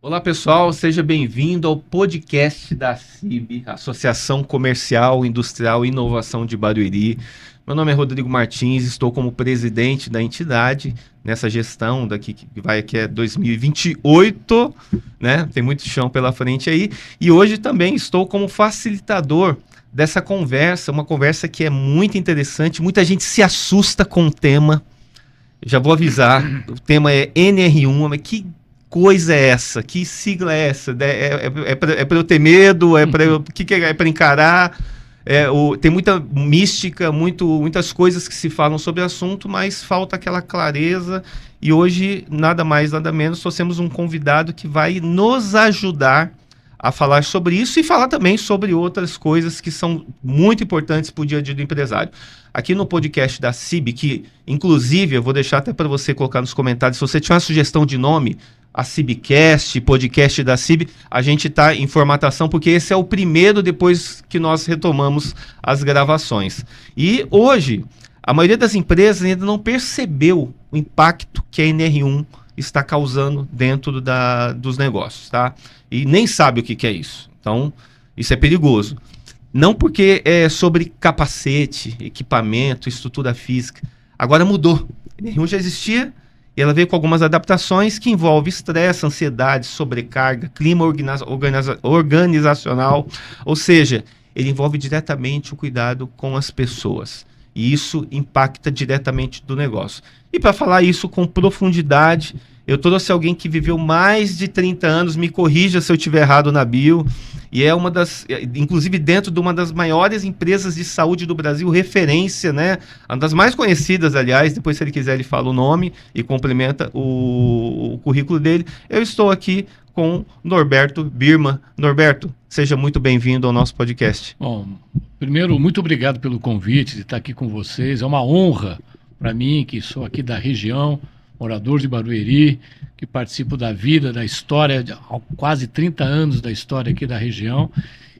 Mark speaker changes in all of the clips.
Speaker 1: Olá pessoal, seja bem-vindo ao podcast da CIB, Associação Comercial, Industrial e Inovação de Barueri. Meu nome é Rodrigo Martins, estou como presidente da entidade nessa gestão daqui que é 2028, né? Tem muito chão pela frente aí. E hoje também estou como facilitador dessa conversa, uma conversa que é muito interessante. Muita gente se assusta com o tema. Já vou avisar, o tema é NR1, mas que coisa é essa? Que sigla é essa? É para eu ter medo? É para encarar? Tem muita mística, muitas coisas que se falam sobre o assunto, mas falta aquela clareza. E hoje, nada mais, nada menos, trouxemos um convidado que vai nos ajudar a falar sobre isso e falar também sobre outras coisas que são muito importantes para o dia a dia do empresário. Aqui no podcast da CIB, que inclusive eu vou deixar até para você colocar nos comentários, se você tiver uma sugestão de nome, a CIBcast, podcast da CIB, a gente está em formatação, porque esse é o primeiro depois que nós retomamos as gravações. E hoje, a maioria das empresas ainda não percebeu o impacto que a NR1 está causando dentro dos negócios, tá? E nem sabe o que é isso. Então, isso é perigoso. Não porque é sobre capacete, equipamento, estrutura física. Agora mudou. A NR1 já existia e ela veio com algumas adaptações que envolvem estresse, ansiedade, sobrecarga, clima organizacional. Ou seja, ele envolve diretamente o cuidado com as pessoas. E isso impacta diretamente do negócio. E para falar isso com profundidade, eu trouxe alguém que viveu mais de 30 anos, me corrija se eu estiver errado na bio, e é inclusive dentro de uma das maiores empresas de saúde do Brasil, referência, né? Uma das mais conhecidas, aliás, depois se ele quiser ele fala o nome e complementa o currículo dele. Eu estou aqui com Norberto Birman. Norberto, seja muito bem-vindo ao nosso podcast.
Speaker 2: Bom, primeiro, muito obrigado pelo convite de estar aqui com vocês. É uma honra para mim, que sou aqui da região, morador de Barueri, que participo da vida, da história, há quase 30 anos da história aqui da região,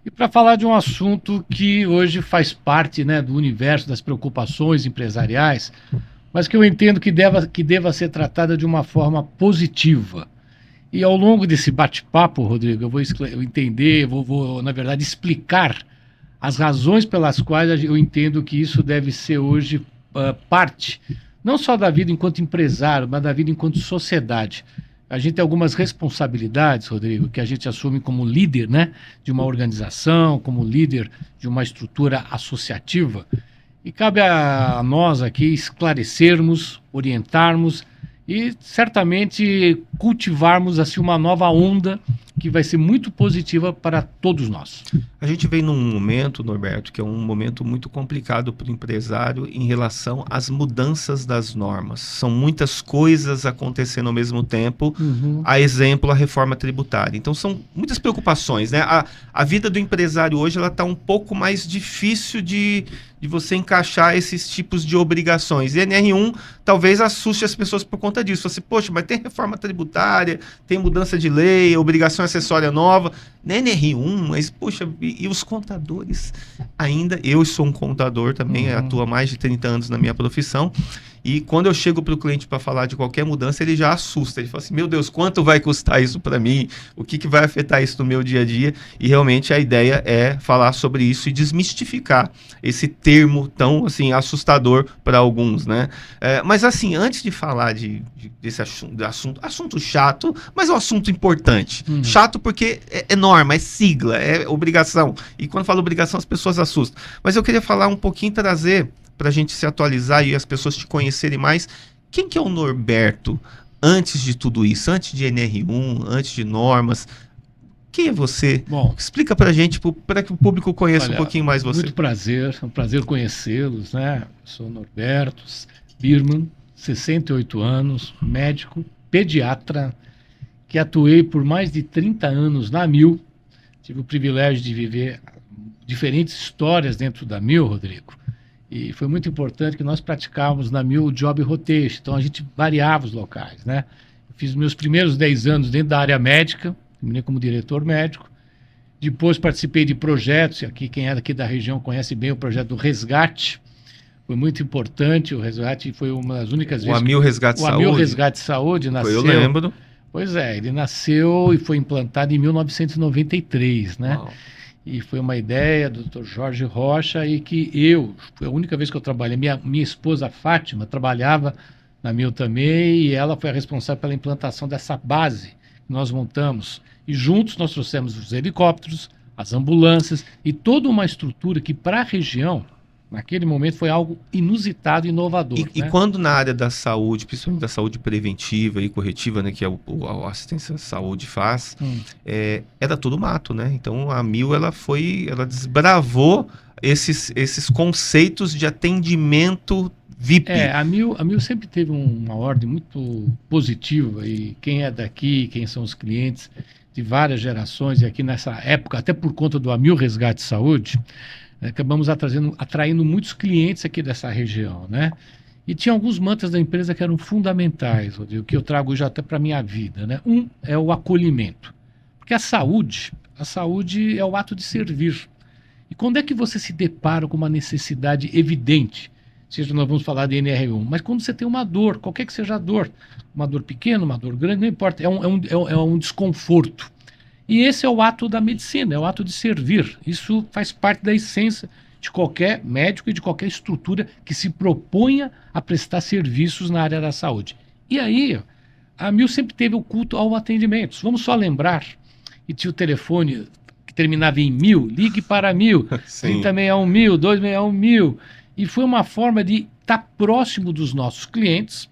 Speaker 2: e para falar de um assunto que hoje faz parte, né, do universo das preocupações empresariais, mas que eu entendo que deva ser tratada de uma forma positiva. E ao longo desse bate-papo, Rodrigo, eu vou entender, vou, na verdade, explicar as razões pelas quais eu entendo que isso deve ser hoje parte, não só da vida enquanto empresário, mas da vida enquanto sociedade. A gente tem algumas responsabilidades, Rodrigo, que a gente assume como líder, né, de uma organização, como líder de uma estrutura associativa, e cabe a nós aqui esclarecermos, orientarmos e certamente cultivarmos assim uma nova onda que vai ser muito positiva para todos nós.
Speaker 1: A gente vem num momento, Norberto, que é um momento muito complicado para o empresário em relação às mudanças das normas. São muitas coisas acontecendo ao mesmo tempo, a exemplo, a reforma tributária. Então, são muitas preocupações, né? A vida do empresário hoje está um pouco mais difícil de você encaixar esses tipos de obrigações. E a NR1 talvez assuste as pessoas por conta disso. Assim, poxa, mas tem reforma tributária, tem mudança de lei, obrigação acessória nova, na NR1, mas, poxa, e os contadores ainda, eu sou um contador também, atuo há mais de 30 anos na minha profissão, e quando eu chego para o cliente para falar de qualquer mudança, ele já assusta, ele fala assim, meu Deus, quanto vai custar isso para mim? O que vai afetar isso no meu dia a dia? E realmente a ideia é falar sobre isso e desmistificar esse termo tão, assim, assustador para alguns, né? Mas, assim, antes de falar desse assunto chato, mas é um assunto importante. Chato porque é norma, é sigla, é obrigação. E quando falo obrigação, as pessoas assustam. Mas eu queria falar um pouquinho, trazer para a gente se atualizar e as pessoas te conhecerem mais. Quem que é o Norberto antes de tudo isso? Antes de NR1, antes de normas? Quem é você?
Speaker 2: Bom,
Speaker 1: explica para a gente, para que o público conheça um pouquinho mais você.
Speaker 2: Muito prazer, é um prazer conhecê-los, né? Eu sou Norberto Birman, 68 anos, médico, pediatra, que atuei por mais de 30 anos na Mil. Tive o privilégio de viver diferentes histórias dentro da Mil, Rodrigo. E foi muito importante que nós praticávamos na Mil o job rotation. Então a gente variava os locais, né? Eu fiz meus primeiros 10 anos dentro da área médica, terminei como diretor médico. Depois participei de projetos, e aqui quem é daqui da região conhece bem o projeto do Resgate. Foi muito importante, o Resgate foi uma das únicas vezes...
Speaker 1: O Amil Resgate Saúde.
Speaker 2: O Amil Resgate Saúde nasceu...
Speaker 1: Eu lembro.
Speaker 2: Pois é, ele nasceu e foi implantado em 1993, né?
Speaker 1: Uau.
Speaker 2: E foi uma ideia do Dr. Jorge Rocha e que foi a única vez que eu trabalhei. Minha esposa Fátima trabalhava na Mil também e ela foi a responsável pela implantação dessa base que nós montamos. E juntos nós trouxemos os helicópteros, as ambulâncias e toda uma estrutura que para a região, naquele momento, foi algo inusitado e inovador.
Speaker 1: E
Speaker 2: Né?
Speaker 1: quando na área da saúde, principalmente da saúde preventiva e corretiva, né, que é a assistência à saúde faz, era tudo mato, né? Então a Mil ela desbravou esses conceitos de atendimento VIP.
Speaker 2: A Mil sempre teve uma ordem muito positiva e quem é daqui, quem são os clientes de várias gerações, e aqui nessa época, até por conta do Amil Resgate Saúde, acabamos atraindo muitos clientes aqui dessa região, né? E tinha alguns mantras da empresa que eram fundamentais, Rodrigo, que eu trago já até para a minha vida, né? Um é o acolhimento, porque a saúde é o ato de servir. E quando é que você se depara com uma necessidade evidente? Seja, nós vamos falar de NR1, mas quando você tem uma dor, qualquer que seja a dor, uma dor pequena, uma dor grande, não importa, é um desconforto. E esse é o ato da medicina, é o ato de servir. Isso faz parte da essência de qualquer médico e de qualquer estrutura que se proponha a prestar serviços na área da saúde. E aí, a Mil sempre teve o culto ao atendimento. Vamos só lembrar, e tinha o telefone que terminava em 1000, ligue para 1000, 3061 261 e foi uma forma de estar próximo dos nossos clientes,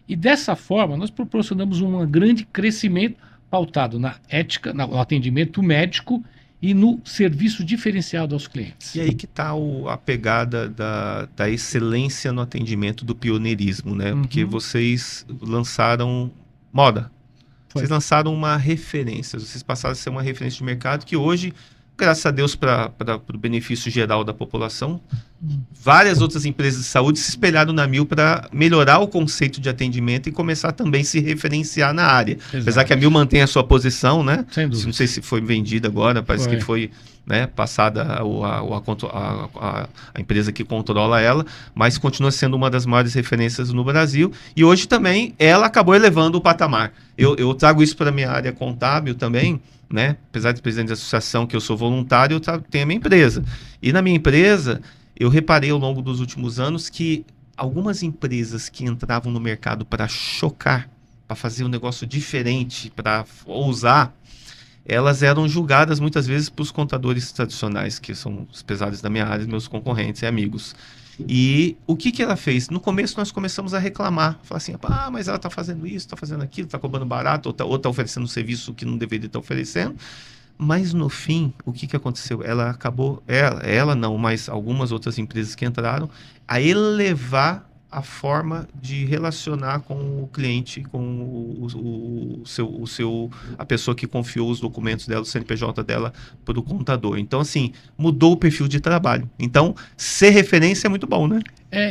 Speaker 2: e dessa forma nós proporcionamos um grande crescimento pautado na ética, no atendimento médico e no serviço diferenciado aos clientes.
Speaker 1: E aí que está a pegada da excelência no atendimento, do pioneirismo, né? Porque vocês lançaram moda. Vocês lançaram uma referência, vocês passaram a ser uma referência de mercado que hoje, graças a Deus, para o benefício geral da população, várias outras empresas de saúde se espelharam na Mil para melhorar o conceito de atendimento e começar também a se referenciar na área. Exato. Apesar que a Mil mantém a sua posição, né?
Speaker 2: Sem dúvida.
Speaker 1: Não sei se foi vendida agora, parece que foi, né, passada a empresa que controla ela, mas continua sendo uma das maiores referências no Brasil. E hoje também ela acabou elevando o patamar. Eu trago isso para a minha área contábil também, né? Apesar de presidente da associação, que eu sou voluntário, eu tenho a minha empresa. E na minha empresa, eu reparei ao longo dos últimos anos que algumas empresas que entravam no mercado para chocar, para fazer um negócio diferente, para ousar, elas eram julgadas muitas vezes por os contadores tradicionais, que são os pesados da minha área, meus concorrentes e amigos. E o que ela fez? No começo nós começamos a reclamar, falar assim, mas ela está fazendo isso, está fazendo aquilo, está cobrando barato, ou está oferecendo um serviço que não deveria estar oferecendo. Mas no fim, o que aconteceu? Ela acabou, ela não, mas algumas outras empresas que entraram, a elevar a forma de relacionar com o cliente, com a pessoa que confiou os documentos dela, o CNPJ dela, para o contador. Então, assim, mudou o perfil de trabalho. Então, ser referência é muito bom, né?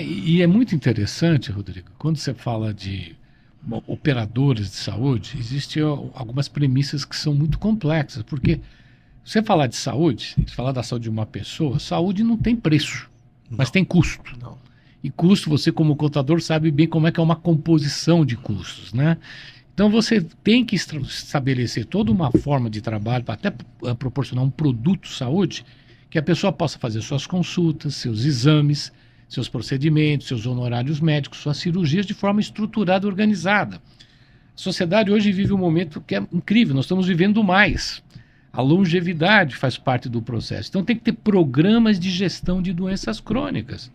Speaker 2: E é muito interessante, Rodrigo, quando você fala de operadores de saúde, existem algumas premissas que são muito complexas, porque você falar de saúde, falar da saúde de uma pessoa, saúde não tem preço, mas tem custo.
Speaker 1: Não.
Speaker 2: E custo, você como contador sabe bem como é que é uma composição de custos, né? Então você tem que estabelecer toda uma forma de trabalho para até proporcionar um produto saúde que a pessoa possa fazer suas consultas, seus exames, seus procedimentos, seus honorários médicos, suas cirurgias de forma estruturada e organizada. A sociedade hoje vive um momento que é incrível, nós estamos vivendo mais. A longevidade faz parte do processo. Então tem que ter programas de gestão de doenças crônicas.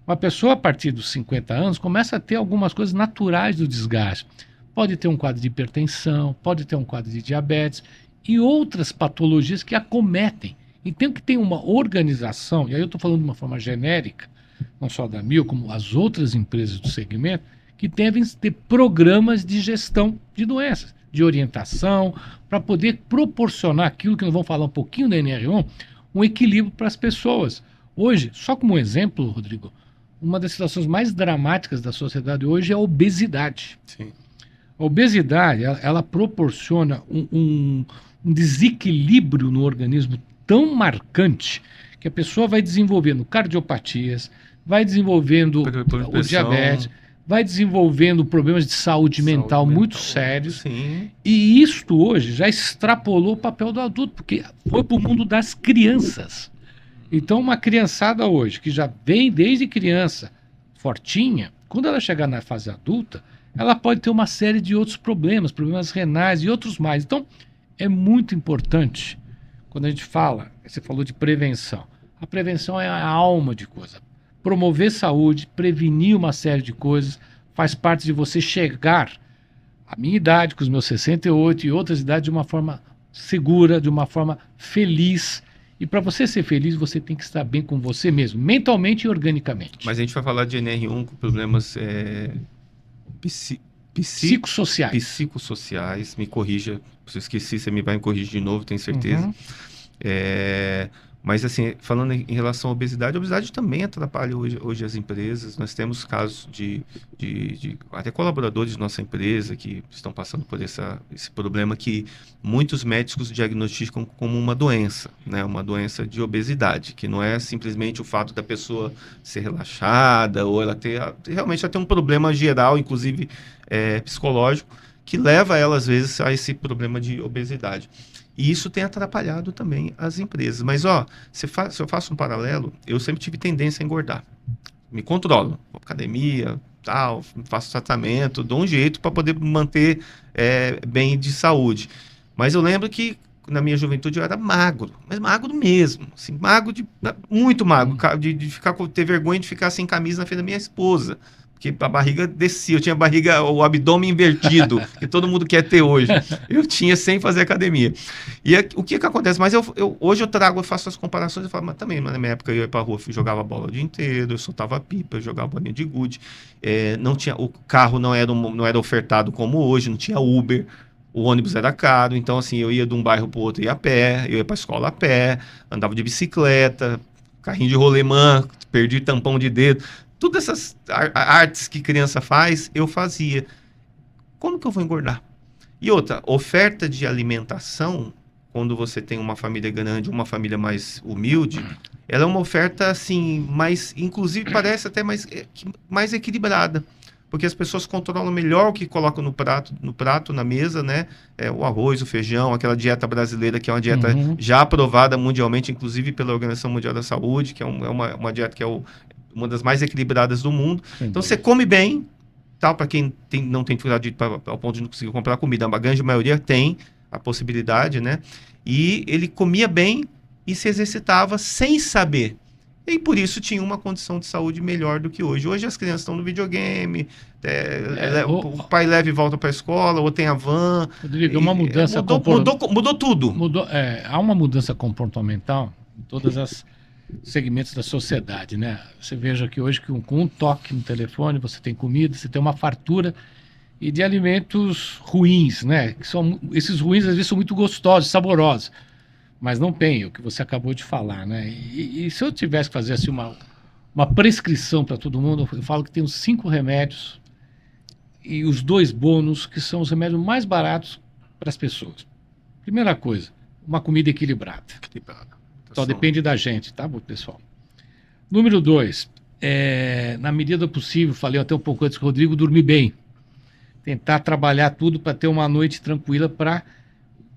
Speaker 2: Uma pessoa a partir dos 50 anos começa a ter algumas coisas naturais do desgaste. Pode ter um quadro de hipertensão, pode ter um quadro de diabetes e outras patologias que acometem. E tem que ter uma organização, e aí eu estou falando de uma forma genérica, não só da Mil, como as outras empresas do segmento, que devem ter programas de gestão de doenças, de orientação, para poder proporcionar aquilo que nós vamos falar um pouquinho da NR1, um equilíbrio para as pessoas. Hoje, só como um exemplo, Rodrigo, uma das situações mais dramáticas da sociedade hoje é a obesidade.
Speaker 1: Sim.
Speaker 2: A obesidade, ela proporciona um desequilíbrio no organismo tão marcante que a pessoa vai desenvolvendo cardiopatias, vai desenvolvendo o diabetes, vai desenvolvendo problemas de saúde mental muito sérios.
Speaker 1: Sim.
Speaker 2: E isto hoje já extrapolou o papel do adulto, porque foi para o mundo das crianças. Então, uma criançada hoje, que já vem desde criança, fortinha, quando ela chegar na fase adulta, ela pode ter uma série de outros problemas, problemas renais e outros mais. Então, é muito importante, quando a gente fala, você falou de prevenção. A prevenção é a alma de coisa. Promover saúde, prevenir uma série de coisas, faz parte de você chegar à minha idade, com os meus 68 e outras idades, de uma forma segura, de uma forma feliz. E para você ser feliz, você tem que estar bem com você mesmo, mentalmente e organicamente.
Speaker 1: Mas a gente vai falar de NR1 com problemas psicossociais. Me corrija, se eu esqueci, você me vai me corrigir de novo, tenho certeza.
Speaker 2: Uhum.
Speaker 1: Mas assim, falando em relação à obesidade, a obesidade também atrapalha hoje as empresas. Nós temos casos de até colaboradores de nossa empresa que estão passando por esse problema que muitos médicos diagnosticam como uma doença, né? Uma doença de obesidade, que não é simplesmente o fato da pessoa ser relaxada ou ela realmente ela tem um problema geral, inclusive psicológico, que leva ela às vezes a esse problema de obesidade. E isso tem atrapalhado também as empresas. Mas, se eu faço um paralelo, eu sempre tive tendência a engordar. Me controlo. Vou pra academia, tal, faço tratamento, dou um jeito para poder manter bem de saúde. Mas eu lembro que na minha juventude eu era magro, mas magro mesmo. Assim, muito magro, de ter vergonha de ficar sem camisa na frente da minha esposa. Porque a barriga descia, eu tinha o abdômen invertido, que todo mundo quer ter hoje. Eu tinha sem fazer academia. E o que acontece? Mas hoje eu faço as comparações e falo, mas também na minha época eu ia pra rua, jogava bola o dia inteiro, eu soltava pipa, eu jogava bolinha de gude. O carro não era ofertado como hoje, não tinha Uber, o ônibus era caro, então assim, eu ia de um bairro pro outro, ia a pé, eu ia pra escola a pé, andava de bicicleta, carrinho de rolemã, perdi tampão de dedo. Todas essas artes que criança faz, eu fazia. Como que eu vou engordar? E outra, oferta de alimentação, quando você tem uma família grande, uma família mais humilde, ela é uma oferta, assim, inclusive parece até mais equilibrada. Porque as pessoas controlam melhor o que colocam no prato, na mesa, né? O arroz, o feijão, aquela dieta brasileira, que é uma dieta já aprovada mundialmente, inclusive pela Organização Mundial da Saúde, que é uma dieta que é uma das mais equilibradas do mundo. Então, você come bem, tal, para quem não tem dificuldade ao ponto de não conseguir comprar comida, a grande maioria tem a possibilidade, né? E ele comia bem e se exercitava sem saber. E por isso tinha uma condição de saúde melhor do que hoje. Hoje as crianças estão no videogame, o pai leva e volta para a escola, ou tem a van.
Speaker 2: Rodrigo, uma mudança
Speaker 1: mudou tudo.
Speaker 2: Há uma mudança comportamental em todas as segmentos da sociedade, né? Você veja que hoje com um toque no telefone você tem comida, você tem uma fartura e de alimentos ruins, né? Esses ruins às vezes são muito gostosos, saborosos, mas não tem o que você acabou de falar, né? E se eu tivesse que fazer assim uma prescrição para todo mundo, eu falo que tem os 5 remédios e os 2 bônus, que são os remédios mais baratos para as pessoas. Primeira coisa, uma comida equilibrada. Só depende da gente, tá, pessoal? Número 2, na medida do possível, falei até um pouco antes com o Rodrigo, dormir bem. Tentar trabalhar tudo para ter uma noite tranquila, para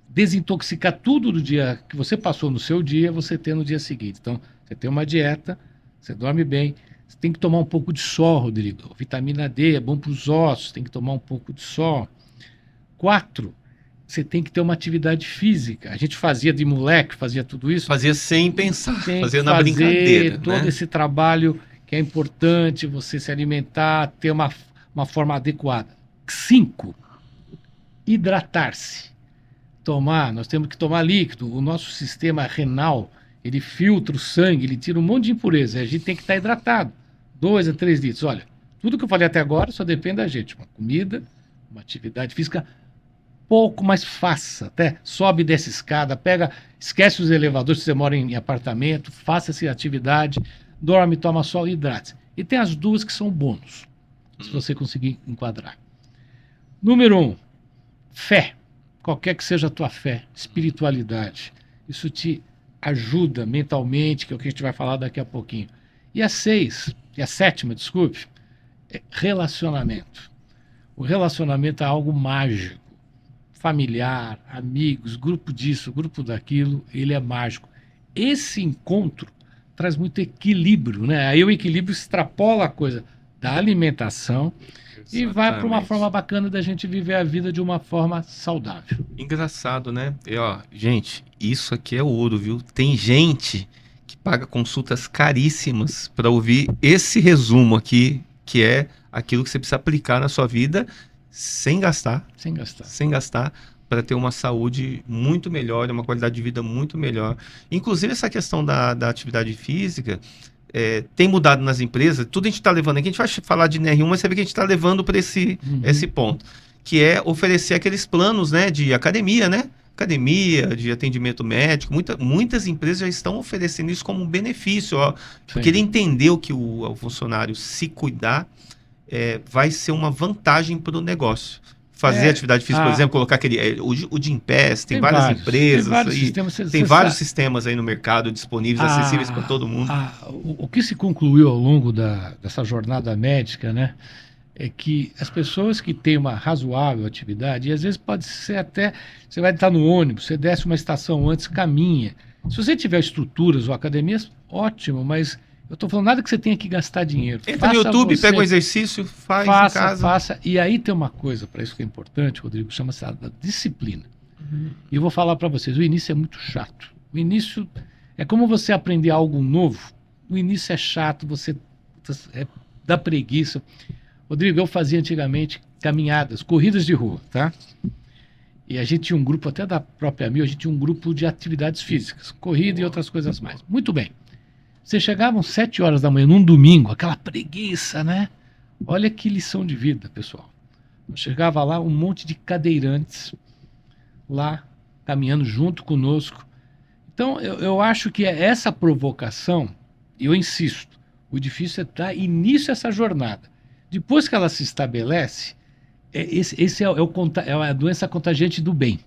Speaker 2: desintoxicar tudo do dia que você passou no seu dia, você ter no dia seguinte. Então, você tem uma dieta, você dorme bem, você tem que tomar um pouco de sol, Rodrigo. Vitamina D é bom para os ossos, tem que tomar um pouco de sol. 4, você tem que ter uma atividade física. A gente fazia de moleque, fazia tudo isso.
Speaker 1: Fazia sem pensar, fazia na brincadeira.
Speaker 2: Todo esse trabalho que é importante, você se alimentar, ter uma forma adequada. 5, hidratar-se. Nós temos que tomar líquido. O nosso sistema renal, ele filtra o sangue, ele tira um monte de impureza. A gente tem que estar hidratado. 2 a 3 litros. Olha, tudo que eu falei até agora só depende da gente. Uma comida, uma atividade física, pouco, mas faça, até sobe e desce escada, esquece os elevadores se você mora em apartamento, faça essa atividade, dorme, toma sol e hidrate. E tem as 2 que são bônus, se você conseguir enquadrar. Número 1, fé. Qualquer que seja a tua fé, espiritualidade. Isso te ajuda mentalmente, que é o que a gente vai falar daqui a pouquinho. E a 7ª, desculpe, relacionamento. O relacionamento é algo mágico. Familiar, amigos, grupo disso, grupo daquilo, ele é mágico. Esse encontro traz muito equilíbrio, né? Aí o equilíbrio extrapola a coisa da alimentação e vai para uma forma bacana da gente viver a vida de uma forma saudável.
Speaker 1: Engraçado, né? E, ó, gente, isso aqui é ouro, viu? Tem gente que paga consultas caríssimas para ouvir esse resumo aqui, que é aquilo que você precisa aplicar na sua vida sem gastar, para ter uma saúde muito melhor, uma qualidade de vida muito melhor. Inclusive, essa questão da atividade física tem mudado nas empresas. Tudo a gente está levando aqui. A gente vai falar de NR1, mas você vê que a gente está levando para esse ponto, que é oferecer aqueles planos, né, de academia, né? Academia, de atendimento médico. Muitas empresas já estão oferecendo isso como um benefício, ó, porque ele entendeu que o funcionário se cuidar vai ser uma vantagem para o negócio. Fazer atividade física, por exemplo, colocar o Gympass, tem várias empresas, tem vários sistemas aí no mercado disponíveis, acessíveis para todo mundo.
Speaker 2: O que se concluiu ao longo dessa jornada médica, né, é que as pessoas que têm uma razoável atividade, e às vezes pode ser até, você vai estar no ônibus, você desce uma estação antes, caminha. Se você tiver estruturas ou academias, ótimo, mas eu estou falando nada que você tenha que gastar dinheiro.
Speaker 1: Entra no YouTube, pega um exercício, faz em casa.
Speaker 2: Faça. E aí tem uma coisa, para isso que é importante, Rodrigo, chama-se a disciplina. E eu vou falar para vocês, o início é muito chato. O início é como você aprender algo novo. O início é chato, dá preguiça. Rodrigo, eu fazia antigamente caminhadas, corridas de rua, tá? E a gente tinha um grupo, até da própria a gente tinha um grupo de atividades físicas, corrida e outras coisas mais. Muito bem. Você chegavam 7 horas da manhã, num domingo, aquela preguiça, né? Olha que lição de vida, pessoal. Eu chegava lá, um monte de cadeirantes lá, caminhando junto conosco. Então, eu acho que é essa provocação, e eu insisto, o difícil é dar início a essa jornada. Depois que ela se estabelece, esse é a doença contagiante do bem.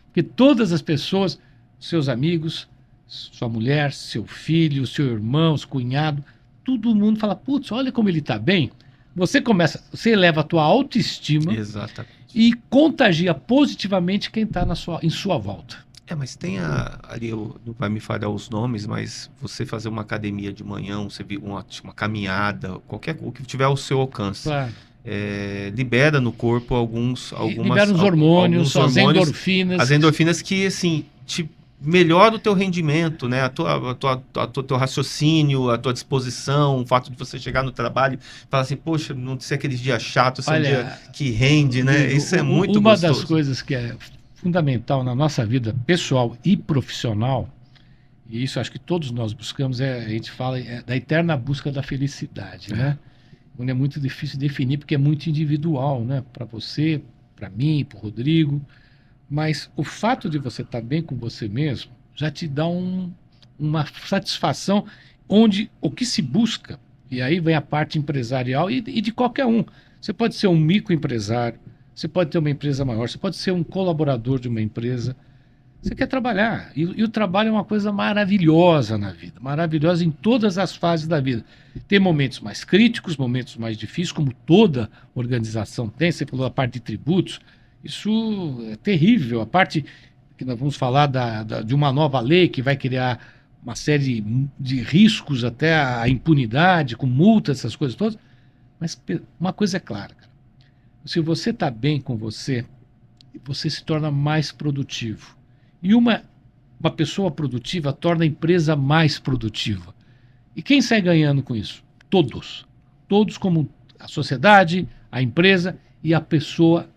Speaker 2: Porque todas as pessoas, seus amigos, sua mulher, seu filho, seu irmão, seu cunhado, todo mundo fala, putz, olha como ele está bem. Você eleva a tua autoestima.
Speaker 1: Exatamente.
Speaker 2: E contagia positivamente quem está em sua volta.
Speaker 1: Mas tem ali, não vai me falhar os nomes, mas você fazer uma academia de manhã, uma caminhada, o que tiver ao seu alcance.
Speaker 2: Claro.
Speaker 1: Libera no corpo
Speaker 2: libera os hormônios, as endorfinas.
Speaker 1: As endorfinas que, assim, melhora o teu rendimento, né? Teu raciocínio, a tua disposição, o fato de você chegar no trabalho e falar assim, poxa, não ser aqueles dias chatos, um dia que rende, né? Isso é muito
Speaker 2: uma
Speaker 1: gostoso.
Speaker 2: Das coisas que é fundamental na nossa vida pessoal e profissional, e isso acho que todos nós buscamos, a gente fala da eterna busca da felicidade, né? Onde é muito difícil definir, porque é muito individual, né? Para você, para mim, para o Rodrigo. Mas o fato de você estar bem com você mesmo já te dá uma satisfação onde o que se busca, e aí vem a parte empresarial e de qualquer um. Você pode ser um microempresário, você pode ter uma empresa maior, você pode ser um colaborador de uma empresa. Você quer trabalhar. E o trabalho é uma coisa maravilhosa na vida, maravilhosa em todas as fases da vida. Tem momentos mais críticos, momentos mais difíceis, como toda organização tem. Você falou a parte de tributos. Isso é terrível. A parte que nós vamos falar de uma nova lei que vai criar uma série de riscos, até a impunidade, com multas, essas coisas todas. Mas uma coisa é clara, cara. Se você está bem com você se torna mais produtivo. E uma pessoa produtiva torna a empresa mais produtiva. E quem sai ganhando com isso? Todos. Todos, como a sociedade, a empresa e a pessoa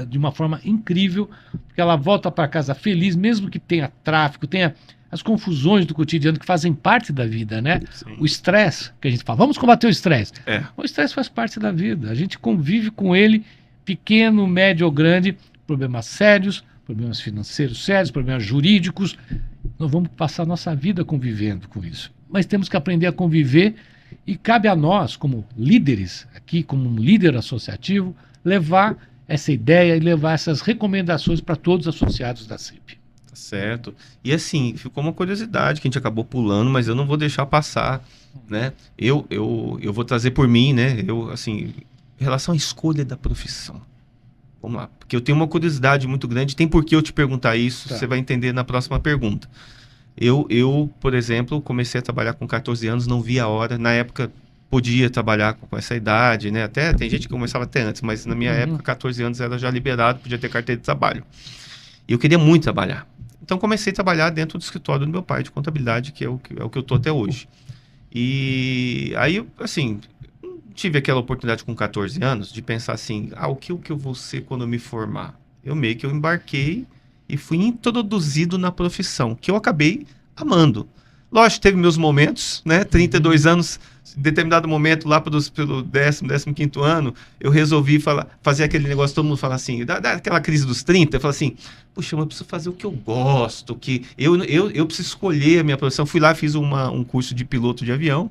Speaker 2: de uma forma incrível, porque ela volta para casa feliz, mesmo que tenha tráfego, tenha as confusões do cotidiano que fazem parte da vida, né? Sim. O estresse, que a gente fala, vamos combater o estresse. O estresse faz parte da vida, a gente convive com ele, pequeno, médio ou grande, problemas sérios, problemas financeiros sérios, problemas jurídicos, nós vamos passar a nossa vida convivendo com isso. Mas temos que aprender a conviver e cabe a nós, como líderes, aqui como um líder associativo, levar essa ideia e levar essas recomendações para todos os associados da CIB.
Speaker 1: Tá certo. E assim, ficou uma curiosidade que a gente acabou pulando, mas eu não vou deixar passar. né? Eu vou trazer por mim, né? Eu, assim, em relação à escolha da profissão. Vamos lá, porque eu tenho uma curiosidade muito grande, tem por que eu te perguntar isso,
Speaker 2: Tá.
Speaker 1: você vai entender na próxima pergunta. Por exemplo, comecei a trabalhar com 14 anos, não vi a hora. Na época, podia trabalhar com essa idade, né? Até tem gente que começava até antes, mas na minha época, 14 anos era já liberado, podia ter carteira de trabalho. E eu queria muito trabalhar. Então, comecei a trabalhar dentro do escritório do meu pai de contabilidade, que é o que eu tô até hoje. E aí, assim, tive aquela oportunidade com 14 anos de pensar assim, o que eu vou ser quando eu me formar? Eu embarquei e fui introduzido na profissão, que eu acabei amando. Lógico, teve meus momentos, né? 32 anos, em determinado momento, lá pelo 15º ano, eu resolvi fazer aquele negócio, todo mundo fala assim, daquela crise dos 30, eu falo assim, puxa, mas eu preciso fazer o que eu gosto, que eu preciso escolher a minha profissão. Fui lá, fiz um curso de piloto de avião,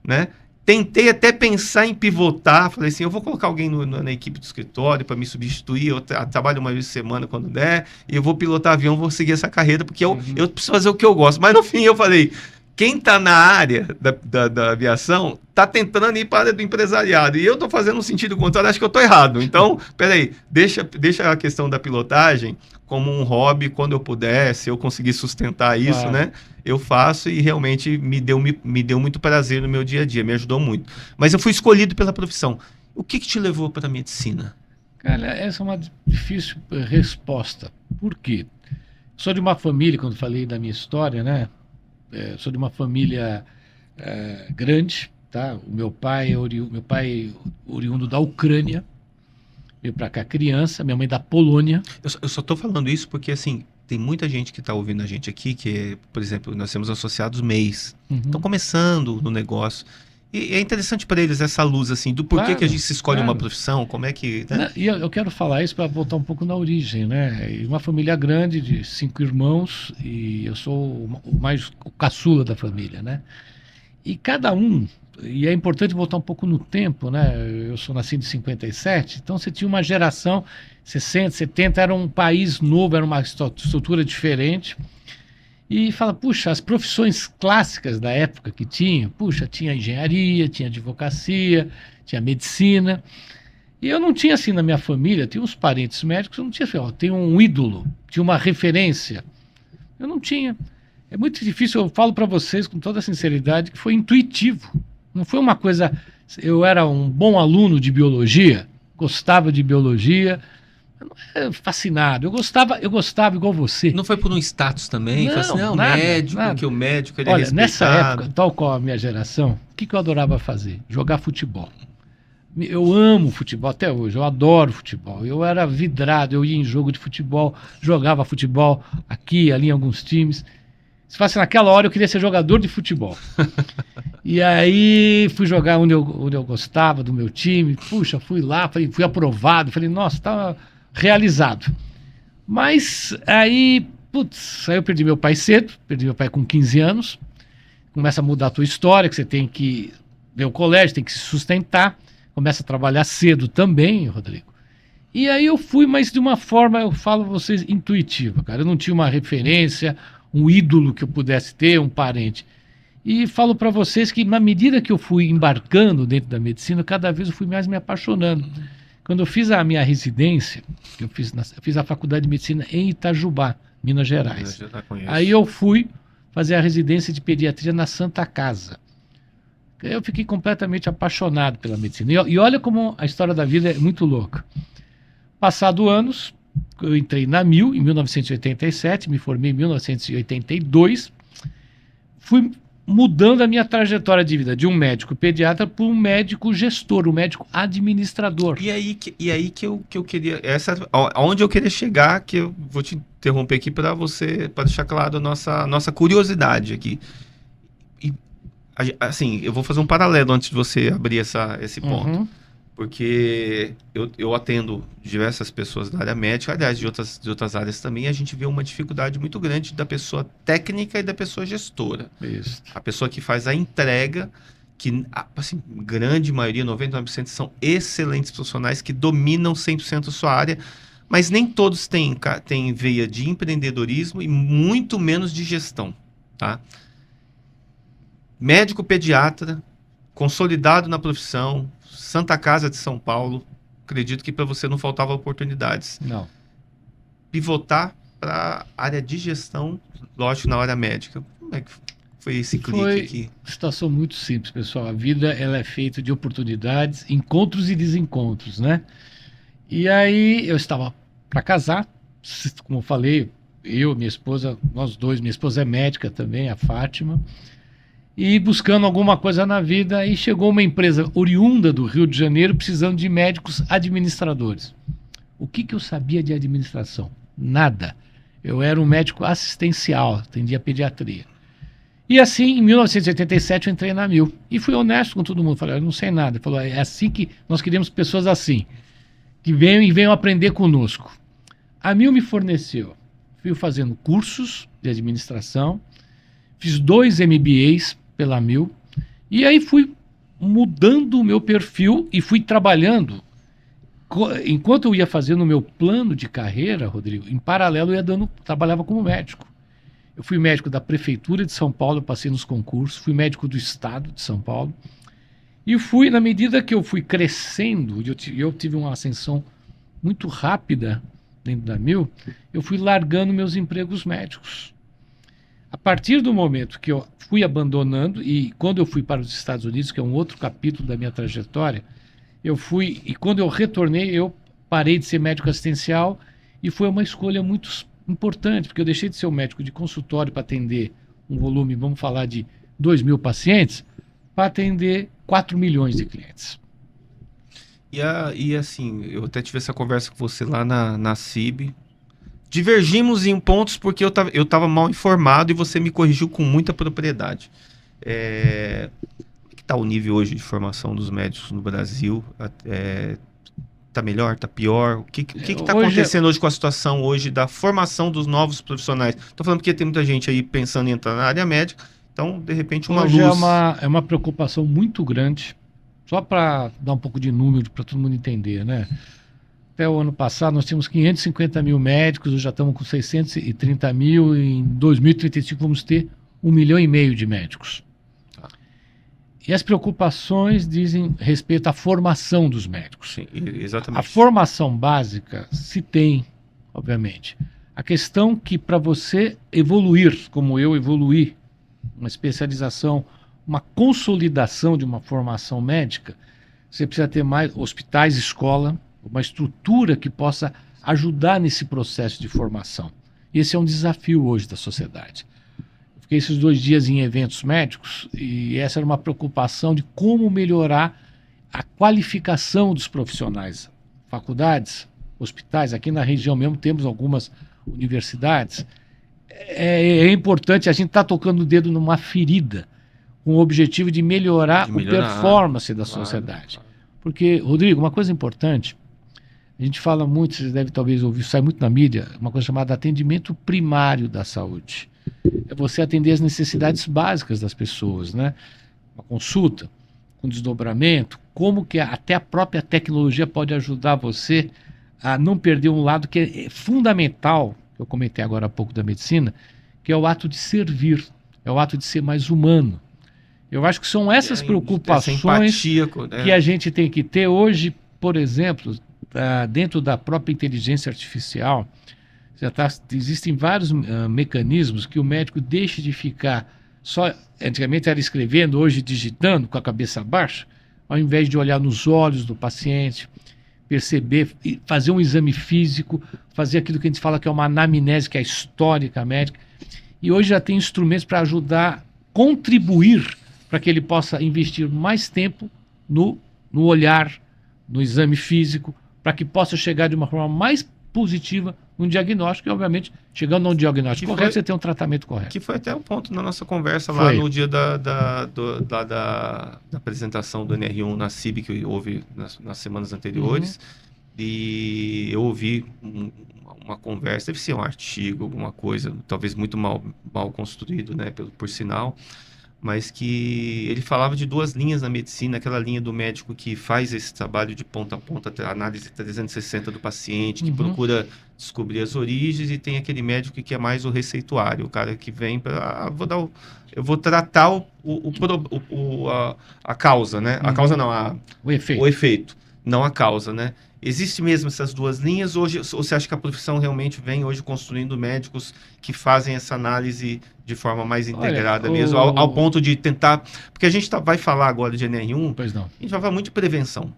Speaker 1: né? Tentei até pensar em pivotar, falei assim, eu vou colocar alguém na equipe do escritório para me substituir, eu trabalho uma vez por semana quando der, e eu vou pilotar avião, vou seguir essa carreira, porque eu preciso fazer o que eu gosto. Mas no fim eu falei, quem está na área da aviação está tentando ir para a área do empresariado, e eu estou fazendo um sentido contrário, acho que eu estou errado. Então, peraí, deixa a questão da pilotagem como um hobby, quando eu puder, se eu conseguir sustentar isso,
Speaker 2: Claro.
Speaker 1: né? Eu faço e realmente me deu muito prazer no meu dia a dia, me ajudou muito. Mas eu fui escolhido pela profissão. O que te levou para a medicina?
Speaker 2: Cara, essa é uma difícil resposta. Por quê? Sou de uma família, quando falei da minha história, né? Sou de uma família grande, tá? O meu pai oriundo da Ucrânia, veio para cá criança, minha mãe da Polônia.
Speaker 1: Eu só tô falando isso porque, assim, tem muita gente que está ouvindo a gente aqui, por exemplo, nós temos associados MEIs. Estão começando no negócio. E é interessante para eles essa luz, assim, do porquê que a gente se escolhe uma profissão, como é que... Né?
Speaker 2: E eu quero falar isso para voltar um pouco na origem, né? Uma família grande de 5 irmãos e eu sou o caçula da família, né? E cada um, e é importante voltar um pouco no tempo, né? Eu sou nascido em 57, então você tinha uma geração, 60, 70, era um país novo, era uma estrutura diferente. E fala, puxa, as profissões clássicas da época que tinha, puxa, tinha engenharia, tinha advocacia, tinha medicina. E eu não tinha assim na minha família, tinha uns parentes médicos, eu não tinha assim, ó, tem um ídolo, tinha uma referência. Eu não tinha. É muito difícil, eu falo para vocês com toda sinceridade que foi intuitivo. Não foi uma coisa. Eu era um bom aluno de biologia, gostava de biologia, fascinado. Eu gostava igual você.
Speaker 1: Não foi por um status também? Foi assim, não,
Speaker 2: nada,
Speaker 1: médico,
Speaker 2: nada.
Speaker 1: porque o médico ele é
Speaker 2: Olha,
Speaker 1: respeitado.
Speaker 2: nessa época, tal qual a minha geração, o que eu adorava fazer? Jogar futebol. Eu amo futebol até hoje, eu adoro futebol. Eu era vidrado, eu ia em jogo de futebol, jogava futebol aqui, ali em alguns times. Se fosse naquela hora, eu queria ser jogador de futebol. E aí fui jogar onde eu gostava do meu time. Puxa, fui lá, fui aprovado. Falei, nossa, estava realizado. Mas aí, aí eu perdi meu pai cedo, perdi meu pai com 15 anos. Começa a mudar a tua história, que você tem que ver o colégio, tem que se sustentar. Começa a trabalhar cedo também, Rodrigo. E aí eu fui, mas de uma forma, eu falo pra vocês, intuitiva, cara. Eu não tinha uma referência, um ídolo que eu pudesse ter, um parente. E falo para vocês que, na medida que eu fui embarcando dentro da medicina, cada vez eu fui mais me apaixonando. Quando eu fiz a minha residência, eu fiz a faculdade de medicina em Itajubá, Minas Gerais. Aí eu fui fazer a residência de pediatria na Santa Casa. Eu fiquei completamente apaixonado pela medicina. E olha como a história da vida é muito louca. Passado anos, eu entrei na MIL em 1987, me formei em 1982, fui mudando a minha trajetória de vida de um médico pediatra para um médico gestor, um médico administrador.
Speaker 1: E aí que eu queria, aonde eu queria chegar, que eu vou te interromper aqui para deixar claro a nossa curiosidade aqui. E, assim, eu vou fazer um paralelo antes de você abrir esse ponto. Porque eu atendo diversas pessoas da área médica, aliás, de outras áreas também, e a gente vê uma dificuldade muito grande da pessoa técnica e da pessoa gestora.
Speaker 2: Isso.
Speaker 1: A pessoa que faz a entrega, que, assim, grande maioria, 99%, são excelentes profissionais que dominam 100% a sua área, mas nem todos têm veia de empreendedorismo e muito menos de gestão, tá? médico pediatra, consolidado na profissão, Santa Casa de São Paulo, acredito que para você não faltava oportunidades.
Speaker 2: Não.
Speaker 1: Pivotar para a área de gestão, lógico, na área médica. Como é que foi esse clique aqui?
Speaker 2: Uma situação muito simples, pessoal. A vida ela é feita de oportunidades, encontros e desencontros, né? E aí eu estava para casar, como eu falei, eu, minha esposa, nós dois, minha esposa é médica também, a Fátima, e buscando alguma coisa na vida, e chegou uma empresa oriunda do Rio de Janeiro precisando de médicos administradores. O que eu sabia de administração? Nada. Eu era um médico assistencial, atendia pediatria. E assim, em 1987, eu entrei na Mil. E fui honesto com todo mundo. Falei, eu não sei nada. Ele falou, é assim que nós queremos pessoas assim, que venham aprender conosco. A Mil me forneceu. Fui fazendo cursos de administração, fiz 2 MBAs pela Mil, e aí fui mudando o meu perfil e fui trabalhando. Enquanto eu ia fazendo o meu plano de carreira, Rodrigo, em paralelo eu ia trabalhava como médico. Eu fui médico da Prefeitura de São Paulo, eu passei nos concursos, fui médico do Estado de São Paulo, e fui, na medida que eu fui crescendo, eu tive uma ascensão muito rápida dentro da Mil, eu fui largando meus empregos médicos. A partir do momento que eu fui abandonando, e quando eu fui para os Estados Unidos, que é um outro capítulo da minha trajetória, eu fui, e quando eu retornei, eu parei de ser médico assistencial, e foi uma escolha muito importante, porque eu deixei de ser um médico de consultório para atender um volume, vamos falar de 2.000 pacientes, para atender 4 milhões de clientes.
Speaker 1: E assim, eu até tive essa conversa com você lá na CIB. Divergimos em pontos porque eu tava mal informado e você me corrigiu com muita propriedade. Como é que está o nível hoje de formação dos médicos no Brasil? Tá melhor? Tá pior? O que está acontecendo hoje com a situação hoje da formação dos novos profissionais? Estou falando porque tem muita gente aí pensando em entrar na área médica, então, de repente, uma
Speaker 2: hoje
Speaker 1: luz...
Speaker 2: é uma preocupação muito grande, só para dar um pouco de número para todo mundo entender, né? Até o ano passado nós tínhamos 550 mil médicos, hoje já estamos com 630 mil, e em 2035 vamos ter 1,5 milhão de médicos. E as preocupações dizem respeito à formação dos médicos.
Speaker 1: Sim, exatamente.
Speaker 2: A formação básica se tem, obviamente. A questão que para você evoluir, como eu evoluí, uma especialização, uma consolidação de uma formação médica, você precisa ter mais hospitais, escola, uma estrutura que possa ajudar nesse processo de formação. E esse é um desafio hoje da sociedade. Fiquei esses 2 dias em eventos médicos e essa era uma preocupação de como melhorar a qualificação dos profissionais. Faculdades, hospitais, aqui na região mesmo temos algumas universidades. É importante, a gente está tocando o dedo numa ferida com o objetivo de melhorar a performance da sociedade. Claro. Porque, Rodrigo, uma coisa importante, a gente fala muito, vocês devem talvez ouvir, sai muito na mídia, uma coisa chamada atendimento primário da saúde. É você atender as necessidades básicas das pessoas, né? Uma consulta, um desdobramento, como que até a própria tecnologia pode ajudar você a não perder um lado que é fundamental, que eu comentei agora há pouco da medicina, que é o ato de servir, é o ato de ser mais humano. Eu acho que são essas preocupações
Speaker 1: empatia,
Speaker 2: que a gente tem que ter hoje, por exemplo, dentro da própria inteligência artificial. Existem vários mecanismos que o médico deixa de ficar só, antigamente era escrevendo, hoje digitando com a cabeça baixa, ao invés de olhar nos olhos do paciente, perceber, fazer um exame físico, fazer aquilo que a gente fala que é uma anamnese, que é a histórica médica. E hoje já tem instrumentos para ajudar, contribuir para que ele possa investir mais tempo no olhar, no exame físico, para que possa chegar de uma forma mais positiva no diagnóstico e, obviamente, chegando a um diagnóstico correto, você tem um tratamento correto.
Speaker 1: Que foi até o ponto na nossa conversa lá no dia da apresentação do NR1 na CIB, que houve nas semanas anteriores. E eu ouvi uma conversa, deve ser um artigo, alguma coisa, talvez muito mal construído, né, por sinal, mas que ele falava de duas linhas na medicina, aquela linha do médico que faz esse trabalho de ponta a ponta, análise 360 do paciente, que
Speaker 2: Uhum.
Speaker 1: procura descobrir as origens, e tem aquele médico que é mais o receituário, o cara que vem para, eu vou tratar a causa, né? A causa
Speaker 2: Uhum.
Speaker 1: não,
Speaker 2: O
Speaker 1: o
Speaker 2: efeito.
Speaker 1: efeito, não a causa, né? Existe mesmo essas duas linhas hoje, ou você acha que a profissão realmente vem hoje construindo médicos que fazem essa análise de forma mais
Speaker 2: Olha,
Speaker 1: integrada mesmo, ao ponto de tentar, porque a gente vai falar agora de NR1,
Speaker 2: pois não.
Speaker 1: a gente vai falar muito de prevenção.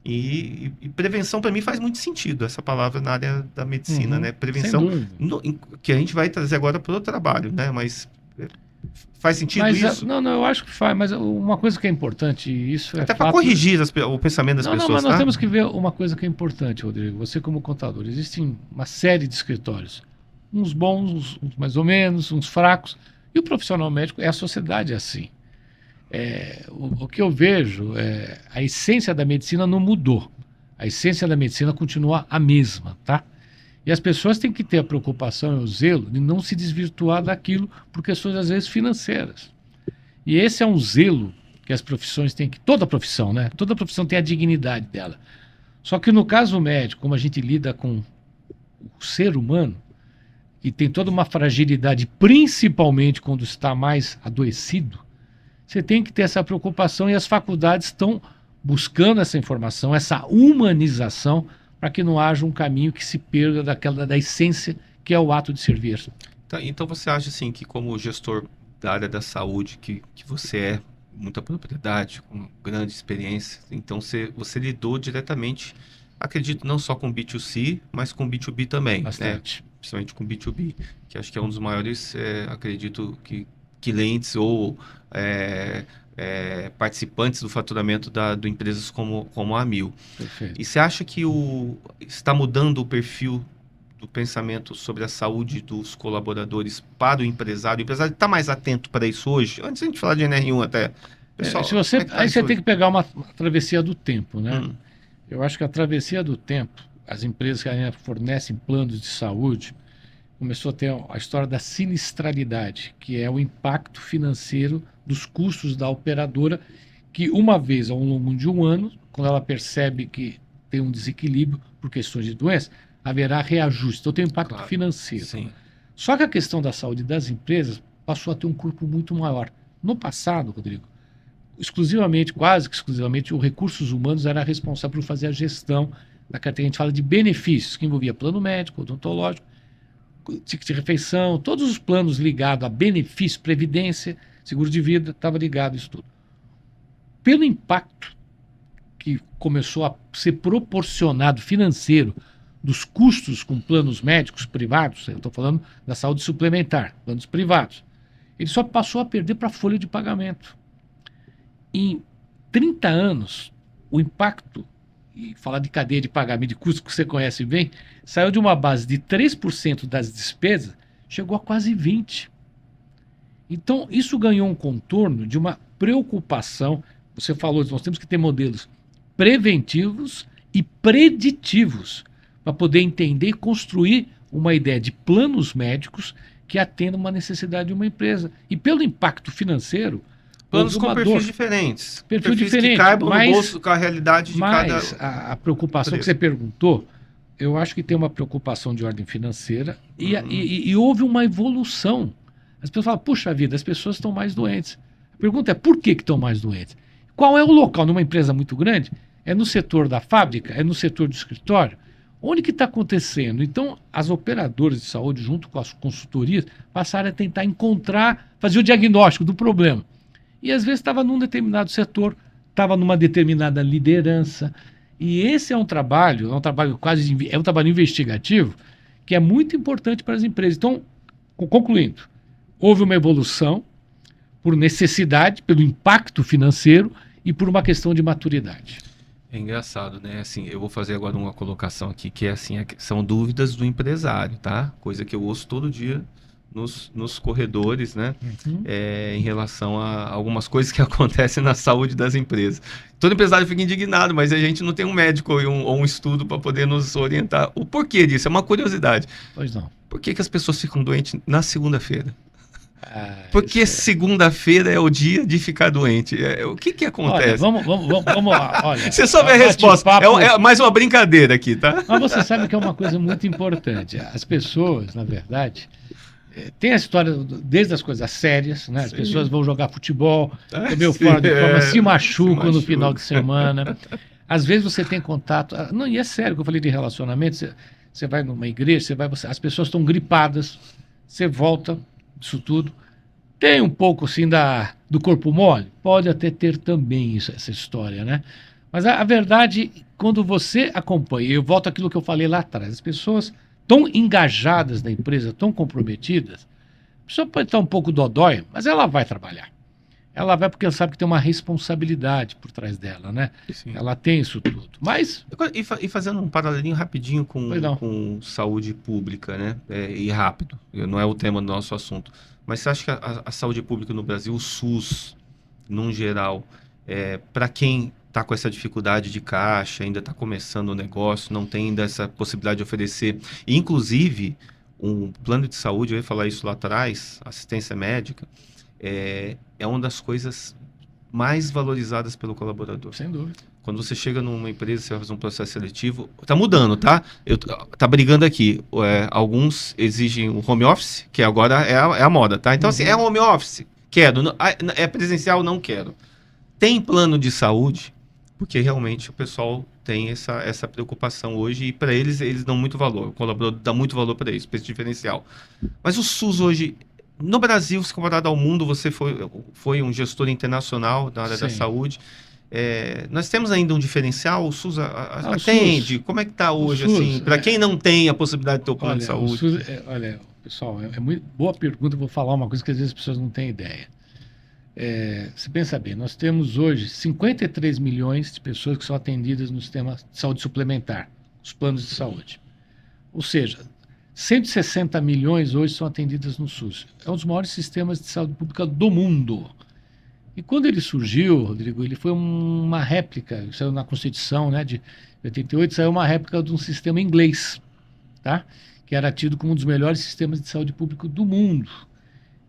Speaker 1: E prevenção para mim faz muito sentido, essa palavra na área da medicina,
Speaker 2: Uhum.
Speaker 1: né?
Speaker 2: Sem
Speaker 1: Prevenção,
Speaker 2: dúvida.
Speaker 1: que a gente vai trazer agora para o trabalho, né? Mas faz sentido
Speaker 2: Mas,
Speaker 1: isso?
Speaker 2: não, eu acho que faz, mas uma coisa que é importante, e isso é
Speaker 1: Até para
Speaker 2: fato.
Speaker 1: corrigir o pensamento das
Speaker 2: Não, mas
Speaker 1: pessoas,
Speaker 2: nós
Speaker 1: tá?
Speaker 2: temos que ver uma coisa que é importante, Rodrigo. Você, como contador, existem uma série de escritórios, uns bons, uns mais ou menos, uns fracos, e o profissional médico a sociedade é assim. O que eu vejo é a essência da medicina não mudou. A essência da medicina continua a mesma, tá? E as pessoas têm que ter a preocupação e o zelo de não se desvirtuar daquilo por questões, às vezes, financeiras. E esse é um zelo que as profissões têm que. Toda profissão, né? Toda profissão tem a dignidade dela. Só que no caso médico, como a gente lida com o ser humano, que tem toda uma fragilidade, principalmente quando está mais adoecido, você tem que ter essa preocupação e as faculdades estão buscando essa informação, essa humanização, para que não haja um caminho que se perda da essência que é o ato de servir.
Speaker 1: Então você acha assim que como gestor da área da saúde, que você é muita propriedade, com grande experiência, então você lidou diretamente, acredito, não só com B2C, mas com B2B também, né?
Speaker 2: Bastante.
Speaker 1: Principalmente com B2B, que acho que é um dos maiores, acredito, que clientes ou participantes do faturamento do empresas como a Amil.
Speaker 2: Perfeito.
Speaker 1: E você acha que está mudando o perfil do pensamento sobre a saúde dos colaboradores para o empresário? O empresário está mais atento para isso hoje? Antes de a gente falar de NR1 até. Pessoal,
Speaker 2: Se você,
Speaker 1: como é que tá
Speaker 2: aí
Speaker 1: isso
Speaker 2: você
Speaker 1: hoje?
Speaker 2: tem que pegar uma travessia do tempo, né?
Speaker 1: Hum,
Speaker 2: Eu acho que a travessia do tempo, as empresas que ainda fornecem planos de saúde, começou a ter a história da sinistralidade, que é o impacto financeiro dos custos da operadora, que uma vez ao longo de um ano, quando ela percebe que tem um desequilíbrio por questões de doença, haverá reajuste. Então tem um impacto
Speaker 1: claro.
Speaker 2: financeiro.
Speaker 1: Sim.
Speaker 2: Só que a questão da saúde das empresas passou a ter um corpo muito maior. No passado, Rodrigo, exclusivamente, quase que exclusivamente, os recursos humanos era responsável por fazer a gestão da carteira. A gente fala de benefícios, que envolvia plano médico, odontológico, ticket de refeição, todos os planos ligados a benefício, previdência, seguro de vida, estava ligado a isso tudo. Pelo impacto que começou a ser proporcionado financeiro dos custos com planos médicos privados, eu estou falando da saúde suplementar, planos privados, ele só passou a perder para a folha de pagamento. Em 30 anos, o impacto, e falar de cadeia de pagamento de custos que você conhece bem, saiu de uma base de 3% das despesas, chegou a quase 20%. Então, isso ganhou um contorno de uma preocupação. Você falou, nós temos que ter modelos preventivos e preditivos para poder entender e construir uma ideia de planos médicos que atendam uma necessidade de uma empresa. E pelo impacto financeiro,
Speaker 1: Planos
Speaker 2: houve
Speaker 1: com
Speaker 2: uma
Speaker 1: perfis
Speaker 2: dor.
Speaker 1: diferentes.
Speaker 2: Perfil
Speaker 1: Perfis
Speaker 2: diferente,
Speaker 1: que caibam
Speaker 2: mas-
Speaker 1: no bolso com a realidade de cada
Speaker 2: Mas a preocupação que
Speaker 1: empresa.
Speaker 2: você perguntou, eu acho que tem uma preocupação de ordem financeira e houve uma evolução. As pessoas falam, puxa vida, as pessoas estão mais doentes. A pergunta é por que estão mais doentes? Qual é o local? Numa empresa muito grande? É no setor da fábrica? É no setor do escritório? Onde que está acontecendo? Então, as operadoras de saúde, junto com as consultorias, passaram a tentar encontrar, fazer o diagnóstico do problema. E às vezes estava num determinado setor, estava numa determinada liderança. E esse é um trabalho é um trabalho investigativo que é muito importante para as empresas. Então, concluindo, houve uma evolução por necessidade, pelo impacto financeiro e por uma questão de maturidade.
Speaker 1: É engraçado, né? Assim, eu vou fazer agora uma colocação aqui que é assim, são dúvidas do empresário, tá? Coisa que eu ouço todo dia nos corredores, né? Em relação a algumas coisas que acontecem na saúde das empresas. Todo empresário fica indignado, mas a gente não tem um médico ou um estudo para poder nos orientar. O porquê disso? É uma curiosidade.
Speaker 2: Pois não.
Speaker 1: Por que as pessoas ficam doentes na segunda-feira? Porque segunda-feira é o dia de ficar doente. O que acontece?
Speaker 2: Olha, vamos lá. Olha,
Speaker 1: você souber a resposta. É mais uma brincadeira aqui, tá?
Speaker 2: Mas você sabe que é uma coisa muito importante. As pessoas, na verdade, tem a história desde as coisas sérias, né? As pessoas vão jogar futebol, meio fora de forma, se machucam no final de semana. Às vezes você tem contato. Não, e é sério que eu falei de relacionamento. Você vai numa igreja, as pessoas estão gripadas, você volta disso tudo. Tem um pouco assim do corpo mole? Pode até ter também essa história, né? Mas a verdade, quando você acompanha, eu volto àquilo que eu falei lá atrás, as pessoas tão engajadas na empresa, tão comprometidas, a pessoa pode estar um pouco dodói, mas ela vai trabalhar. Ela vai porque ela sabe que tem uma responsabilidade por trás dela, né? Sim. Ela tem isso tudo. Mas...
Speaker 1: E fazendo um paralelinho rapidinho com saúde pública, né? E rápido, não é o tema do nosso assunto. Mas você acha que a saúde pública no Brasil, o SUS, num geral, para quem está com essa dificuldade de caixa, ainda está começando o negócio, não tem ainda essa possibilidade de oferecer, inclusive, um plano de saúde, eu ia falar isso lá atrás, assistência médica, é uma das coisas mais valorizadas pelo colaborador.
Speaker 2: Sem dúvida.
Speaker 1: Quando você chega numa empresa, você vai fazer um processo seletivo, tá mudando, tá? Tá brigando aqui. Alguns exigem o home office, que agora é a moda, tá? Então, assim, é home office, quero. É presencial, não quero. Tem plano de saúde, porque realmente o pessoal tem essa preocupação hoje, e para eles dão muito valor. O colaborador dá muito valor para isso, para esse diferencial. Mas o SUS hoje... No Brasil, se comparado ao mundo, você foi um gestor internacional da área da saúde. Nós temos ainda um diferencial? O SUS atende? SUS, como é que está hoje, assim, para quem não tem a possibilidade de ter o plano de saúde?
Speaker 2: SUS, pessoal, é muito boa pergunta. Eu vou falar uma coisa que às vezes as pessoas não têm ideia. Você pensa bem, nós temos hoje 53 milhões de pessoas que são atendidas no sistema de saúde suplementar, os planos de saúde. Ou seja, 160 milhões hoje são atendidas no SUS. É um dos maiores sistemas de saúde pública do mundo. E quando ele surgiu, Rodrigo, ele foi uma réplica, saiu na Constituição, né, de 88, saiu uma réplica de um sistema inglês, tá? Que era tido como um dos melhores sistemas de saúde pública do mundo.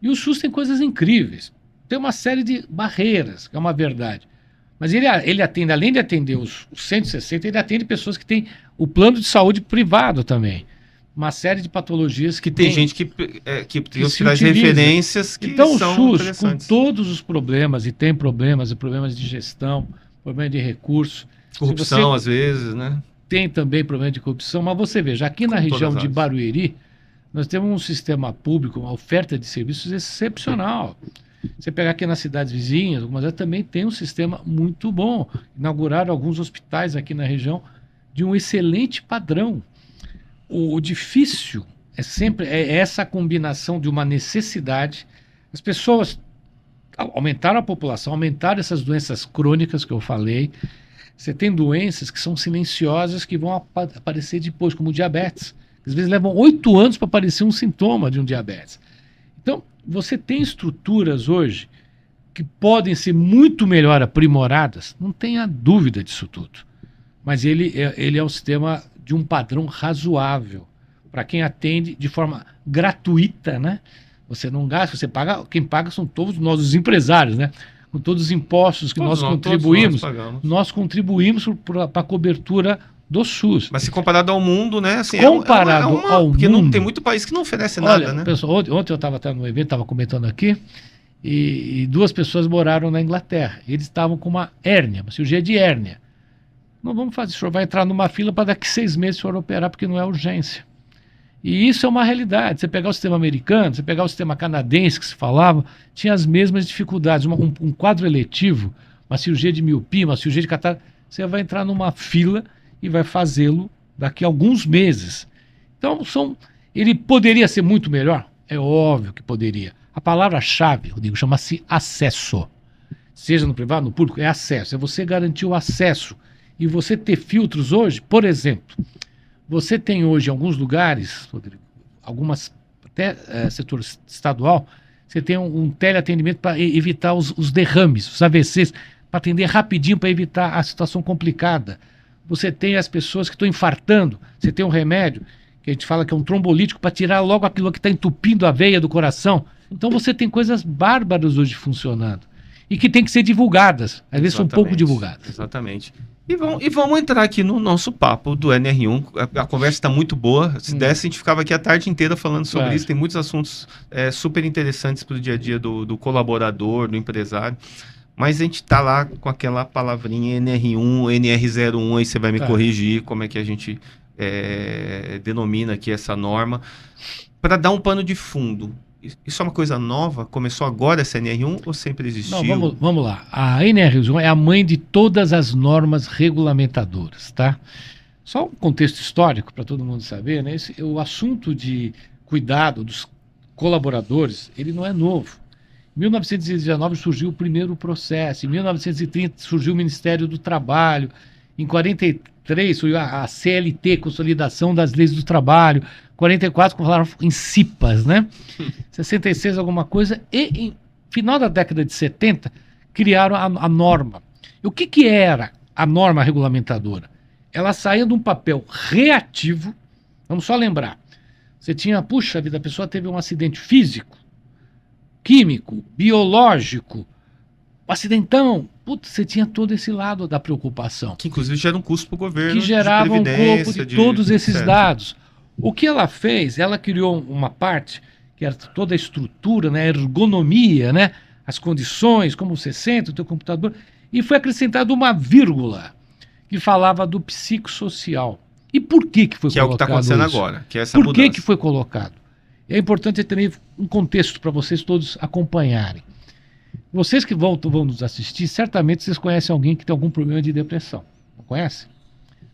Speaker 2: E o SUS tem coisas incríveis. Tem uma série de barreiras, que é uma verdade. Mas ele atende, além de atender os 160, ele atende pessoas que têm o plano de saúde privado também. Uma série de patologias que
Speaker 1: tem gente que traz referências que
Speaker 2: então,
Speaker 1: são
Speaker 2: o SUS,
Speaker 1: interessantes.
Speaker 2: Com todos os problemas, e tem problemas de gestão, problemas de recurso.
Speaker 1: Corrupção, às vezes, né?
Speaker 2: Tem também problema de corrupção, mas você veja, aqui na região de Barueri, nós temos um sistema público, uma oferta de serviços excepcional. Você pegar aqui nas cidades vizinhas, algumas também tem um sistema muito bom. Inauguraram alguns hospitais aqui na região de um excelente padrão. O difícil é sempre essa combinação de uma necessidade. As pessoas aumentaram a população, aumentaram essas doenças crônicas que eu falei. Você tem doenças que são silenciosas que vão aparecer depois, como diabetes. Às vezes levam 8 anos para aparecer um sintoma de um diabetes. Então, você tem estruturas hoje que podem ser muito melhor aprimoradas, não tenha dúvida disso tudo. Mas ele é um sistema de um padrão razoável para quem atende de forma gratuita, né? Você não gasta, você paga, quem paga são todos nós, os empresários, né? Com todos os impostos que nós contribuímos, nós contribuímos para a cobertura do SUS.
Speaker 1: Mas se comparado ao mundo, né? Assim,
Speaker 2: comparado ao
Speaker 1: porque
Speaker 2: mundo...
Speaker 1: Não, tem muito país que não oferece nada, né?
Speaker 2: Pessoal, ontem eu estava no evento, estava comentando aqui, e 2 pessoas moraram na Inglaterra. Eles estavam com uma hérnia, uma cirurgia de hérnia. Não vamos fazer, o senhor vai entrar numa fila para daqui 6 meses o senhor operar, porque não é urgência. E isso é uma realidade. Você pegar o sistema americano, você pegar o sistema canadense que se falava, tinha as mesmas dificuldades. Um quadro eletivo, uma cirurgia de miopia, uma cirurgia de catarata, você vai entrar numa fila e vai fazê-lo daqui a alguns meses. Então, ele poderia ser muito melhor? É óbvio que poderia. A palavra-chave, Rodrigo, chama-se acesso. Seja no privado, no público, é acesso. É você garantir o acesso. E você ter filtros hoje, por exemplo, você tem hoje em alguns lugares, Rodrigo, algumas, até setor estadual, você tem um teleatendimento para evitar os derrames, os AVCs, para atender rapidinho, para evitar a situação complicada. Você tem as pessoas que estão infartando, você tem um remédio, que a gente fala que é um trombolítico, para tirar logo aquilo que está entupindo a veia do coração. Então você tem coisas bárbaras hoje funcionando e que tem que ser divulgadas, às vezes são pouco divulgadas.
Speaker 1: Exatamente. E vamos entrar aqui no nosso papo do NR1. A conversa está muito boa. Se desse, a gente ficava aqui a tarde inteira falando sobre isso. Tem muitos assuntos super interessantes para o dia a dia do colaborador, do empresário. Mas a gente está lá com aquela palavrinha NR1, NR01, aí você vai me corrigir como é que a gente denomina aqui essa norma. Para dar um pano de fundo. Isso é uma coisa nova? Começou agora essa NR1 ou sempre existiu?
Speaker 2: Não, vamos lá. A NR1 é a mãe de todas as normas regulamentadoras, tá? Só um contexto histórico para todo mundo saber, né? O assunto de cuidado dos colaboradores, ele não é novo. Em 1919 surgiu o primeiro processo, em 1930 surgiu o Ministério do Trabalho, em 43 surgiu a CLT, Consolidação das Leis do Trabalho, 44 falaram em CIPAS, né? 66 alguma coisa, e em final da década de 70 criaram a norma. E o que era a norma regulamentadora? Ela saía de um papel reativo, vamos só lembrar, você tinha, puxa vida, a pessoa teve um acidente físico, químico, biológico, um acidentão, putz, você tinha todo esse lado da preocupação.
Speaker 1: Que inclusive gera um custo para o governo.
Speaker 2: Que gerava um corpo de todos esses dados. O que ela fez? Ela criou uma parte, que era toda a estrutura, né, a ergonomia, né, as condições, como você senta, o teu computador, e foi acrescentada uma vírgula que falava do psicossocial. E por que foi colocado isso?
Speaker 1: Que é o que está acontecendo agora, que é essa
Speaker 2: mudança. Por que foi colocado? É importante ter um contexto para vocês todos acompanharem. Vocês que vão nos assistir, certamente vocês conhecem alguém que tem algum problema de depressão. Não conhecem?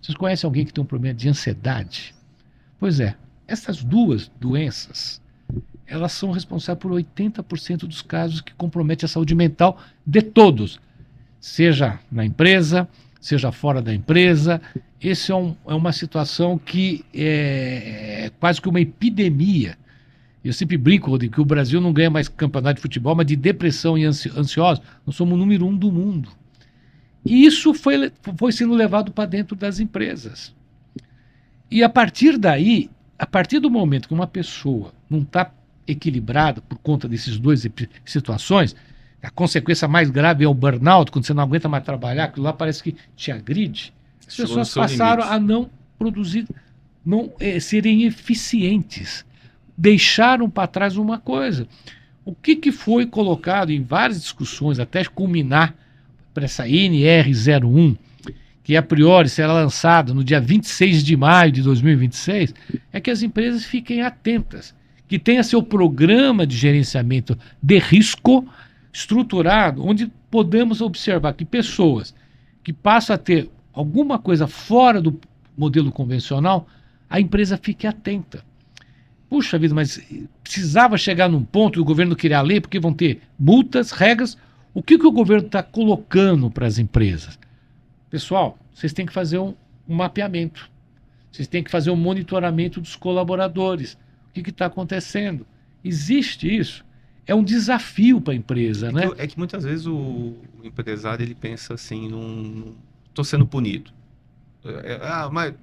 Speaker 2: Vocês conhecem alguém que tem um problema de ansiedade? Pois é, essas duas doenças, elas são responsáveis por 80% dos casos que comprometem a saúde mental de todos, seja na empresa, seja fora da empresa. Essa é uma situação que é quase que uma epidemia. Eu sempre brinco, Rodrigo, que o Brasil não ganha mais campeonato de futebol, mas de depressão e ansiosos, nós somos o número 1 do mundo. E isso foi sendo levado para dentro das empresas. E a partir daí, a partir do momento que uma pessoa não está equilibrada por conta desses dois situações, a consequência mais grave é o burnout, quando você não aguenta mais trabalhar, aquilo lá parece que te agride. As pessoas passaram a não produzir, não serem eficientes. Deixaram para trás uma coisa. O que foi colocado em várias discussões, até culminar para essa NR01, que a priori será lançada no dia 26 de maio de 2026, é que as empresas fiquem atentas, que tenha seu programa de gerenciamento de risco estruturado, onde podemos observar que pessoas que passam a ter alguma coisa fora do modelo convencional, a empresa fique atenta. Puxa vida, mas precisava chegar num ponto e o governo queria a lei, porque vão ter multas, regras. O que o governo está colocando para as empresas? Pessoal, vocês têm que fazer um mapeamento. Vocês têm que fazer um monitoramento dos colaboradores. O que está acontecendo? Existe isso. É um desafio para a empresa, né?
Speaker 1: É que muitas vezes o empresário ele pensa assim, estou sendo punido. Mas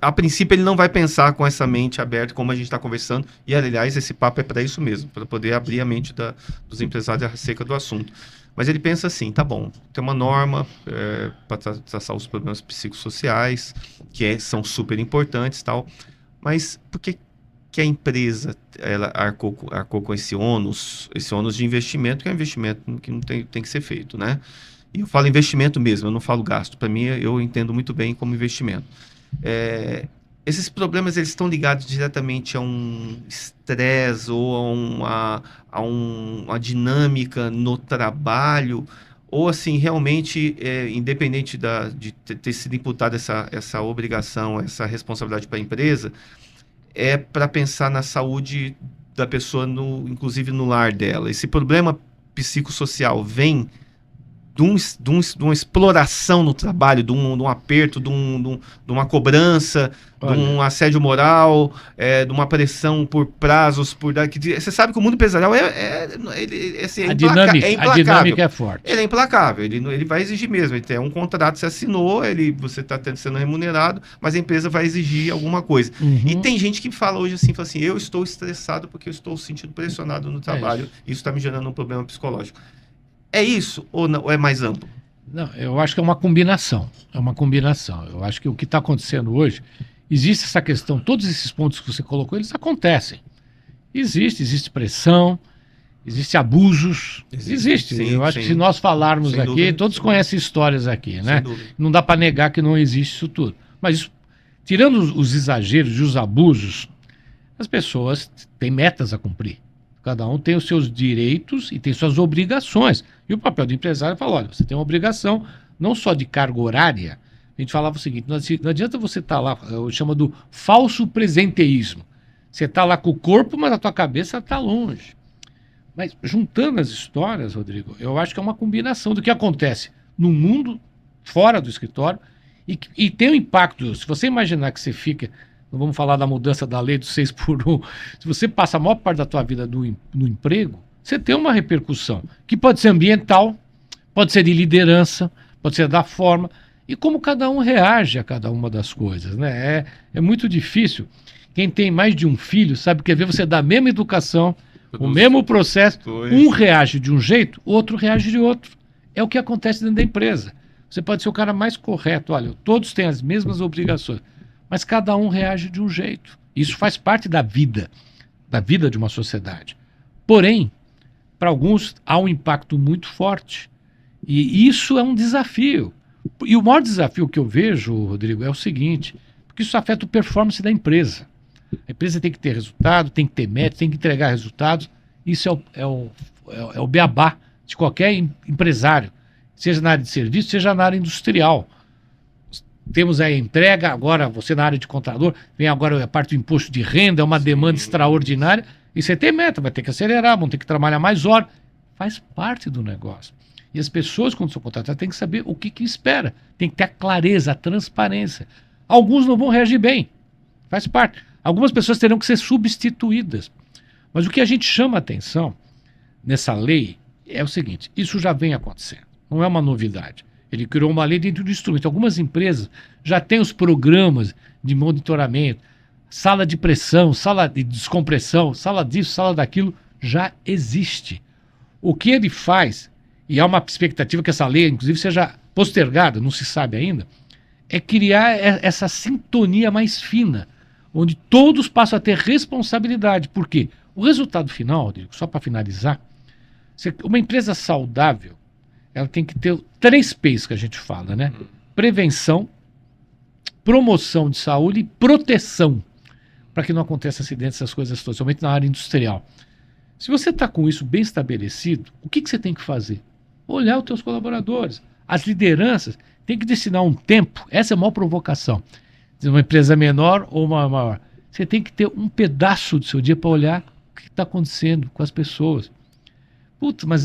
Speaker 1: a princípio ele não vai pensar com essa mente aberta como a gente está conversando, e aliás esse papo é para isso mesmo, para poder abrir a mente dos empresários acerca do assunto. Mas ele pensa assim, tá bom, tem uma norma para tratar os problemas psicossociais, são super importantes, tal, mas por que a empresa ela arcou com esse ônus de investimento, que é um investimento que não tem que ser feito, né? E eu falo investimento mesmo, eu não falo gasto. Para mim, eu entendo muito bem como investimento. Esses problemas eles estão ligados diretamente a um estresse ou a uma dinâmica no trabalho, ou assim, realmente, independente de ter sido imputada essa obrigação, essa responsabilidade para a empresa, é para pensar na saúde da pessoa, inclusive no lar dela. Esse problema psicossocial vem de uma exploração no trabalho, de um aperto, de uma cobrança, de um assédio moral, de uma pressão por prazos, você sabe que o mundo empresarial assim,
Speaker 2: a dinâmica é forte.
Speaker 1: Ele é implacável, ele vai exigir mesmo. Ele tem um contrato, você assinou, você está sendo remunerado, mas a empresa vai exigir alguma coisa. E tem gente que fala hoje assim, eu estou estressado porque eu estou sentindo pressionado no trabalho, isso está me gerando um problema psicológico. É isso ou não, ou é mais amplo?
Speaker 2: Não, eu acho que é uma combinação. É uma combinação. Eu acho que o que está acontecendo hoje, existe essa questão, todos esses pontos que você colocou, eles acontecem. Existe pressão, existe abusos, existe.
Speaker 1: Sim,
Speaker 2: eu acho que se nós falarmos aqui, dúvida, todos conhecem histórias aqui, né? Não dá para negar que não existe isso tudo. Mas isso, tirando os exageros e os abusos, as pessoas têm metas a cumprir. Cada um tem os seus direitos e tem suas obrigações. E o papel do empresário fala, olha, você tem uma obrigação não só de carga horária. A gente falava o seguinte, não adianta você estar lá, eu chamo do falso presenteísmo. Você está lá com o corpo, mas a tua cabeça está longe. Mas juntando as histórias, Rodrigo, eu acho que é uma combinação do que acontece no mundo, fora do escritório, e tem um impacto. Se você imaginar que você fica... Não vamos falar da mudança da lei do 6x1. Se você passa a maior parte da tua vida no emprego, você tem uma repercussão, que pode ser ambiental, pode ser de liderança, pode ser da forma, e como cada um reage a cada uma das coisas, né? É muito difícil. Quem tem mais de um filho sabe que ver você dar a mesma educação, o mesmo processo, um reage de um jeito, o outro reage de outro. É o que acontece dentro da empresa. Você pode ser o cara mais correto, olha, todos têm as mesmas obrigações, mas cada um reage de um jeito. Isso faz parte da vida de uma sociedade. Porém, para alguns há um impacto muito forte. E isso é um desafio. E o maior desafio que eu vejo, Rodrigo, é o seguinte, porque isso afeta a performance da empresa. A empresa tem que ter resultado, tem que ter meta, tem que entregar resultados. Isso é o beabá de qualquer empresário, seja na área de serviço, seja na área industrial. Temos a entrega, agora você na área de contador, vem agora a parte do imposto de renda, é uma demanda extraordinária, e você tem meta, vai ter que acelerar, vão ter que trabalhar mais horas. Faz parte do negócio. E as pessoas, quando são contratadas, têm que saber o que espera. Tem que ter a clareza, a transparência. Alguns não vão reagir bem, faz parte. Algumas pessoas terão que ser substituídas. Mas o que a gente chama a atenção nessa lei é o seguinte, isso já vem acontecendo, não é uma novidade. Ele criou uma lei dentro do instrumento. Algumas empresas já têm os programas de monitoramento, sala de pressão, sala de descompressão, sala disso, sala daquilo, já existe. O que ele faz, e há uma expectativa que essa lei, inclusive, seja postergada, não se sabe ainda, é criar essa sintonia mais fina, onde todos passam a ter responsabilidade. Por quê? O resultado final, Rodrigo, só para finalizar, uma empresa saudável, ela tem que ter 3 P's que a gente fala, né? Prevenção, promoção de saúde e proteção, para que não aconteça acidentes, essas coisas todas, somente na área industrial. Se você está com isso bem estabelecido, o que você tem que fazer? Olhar os teus colaboradores. As lideranças têm que destinar um tempo, essa é a maior provocação, de uma empresa menor ou uma maior. Você tem que ter um pedaço do seu dia para olhar o que está acontecendo com as pessoas. Putz, mas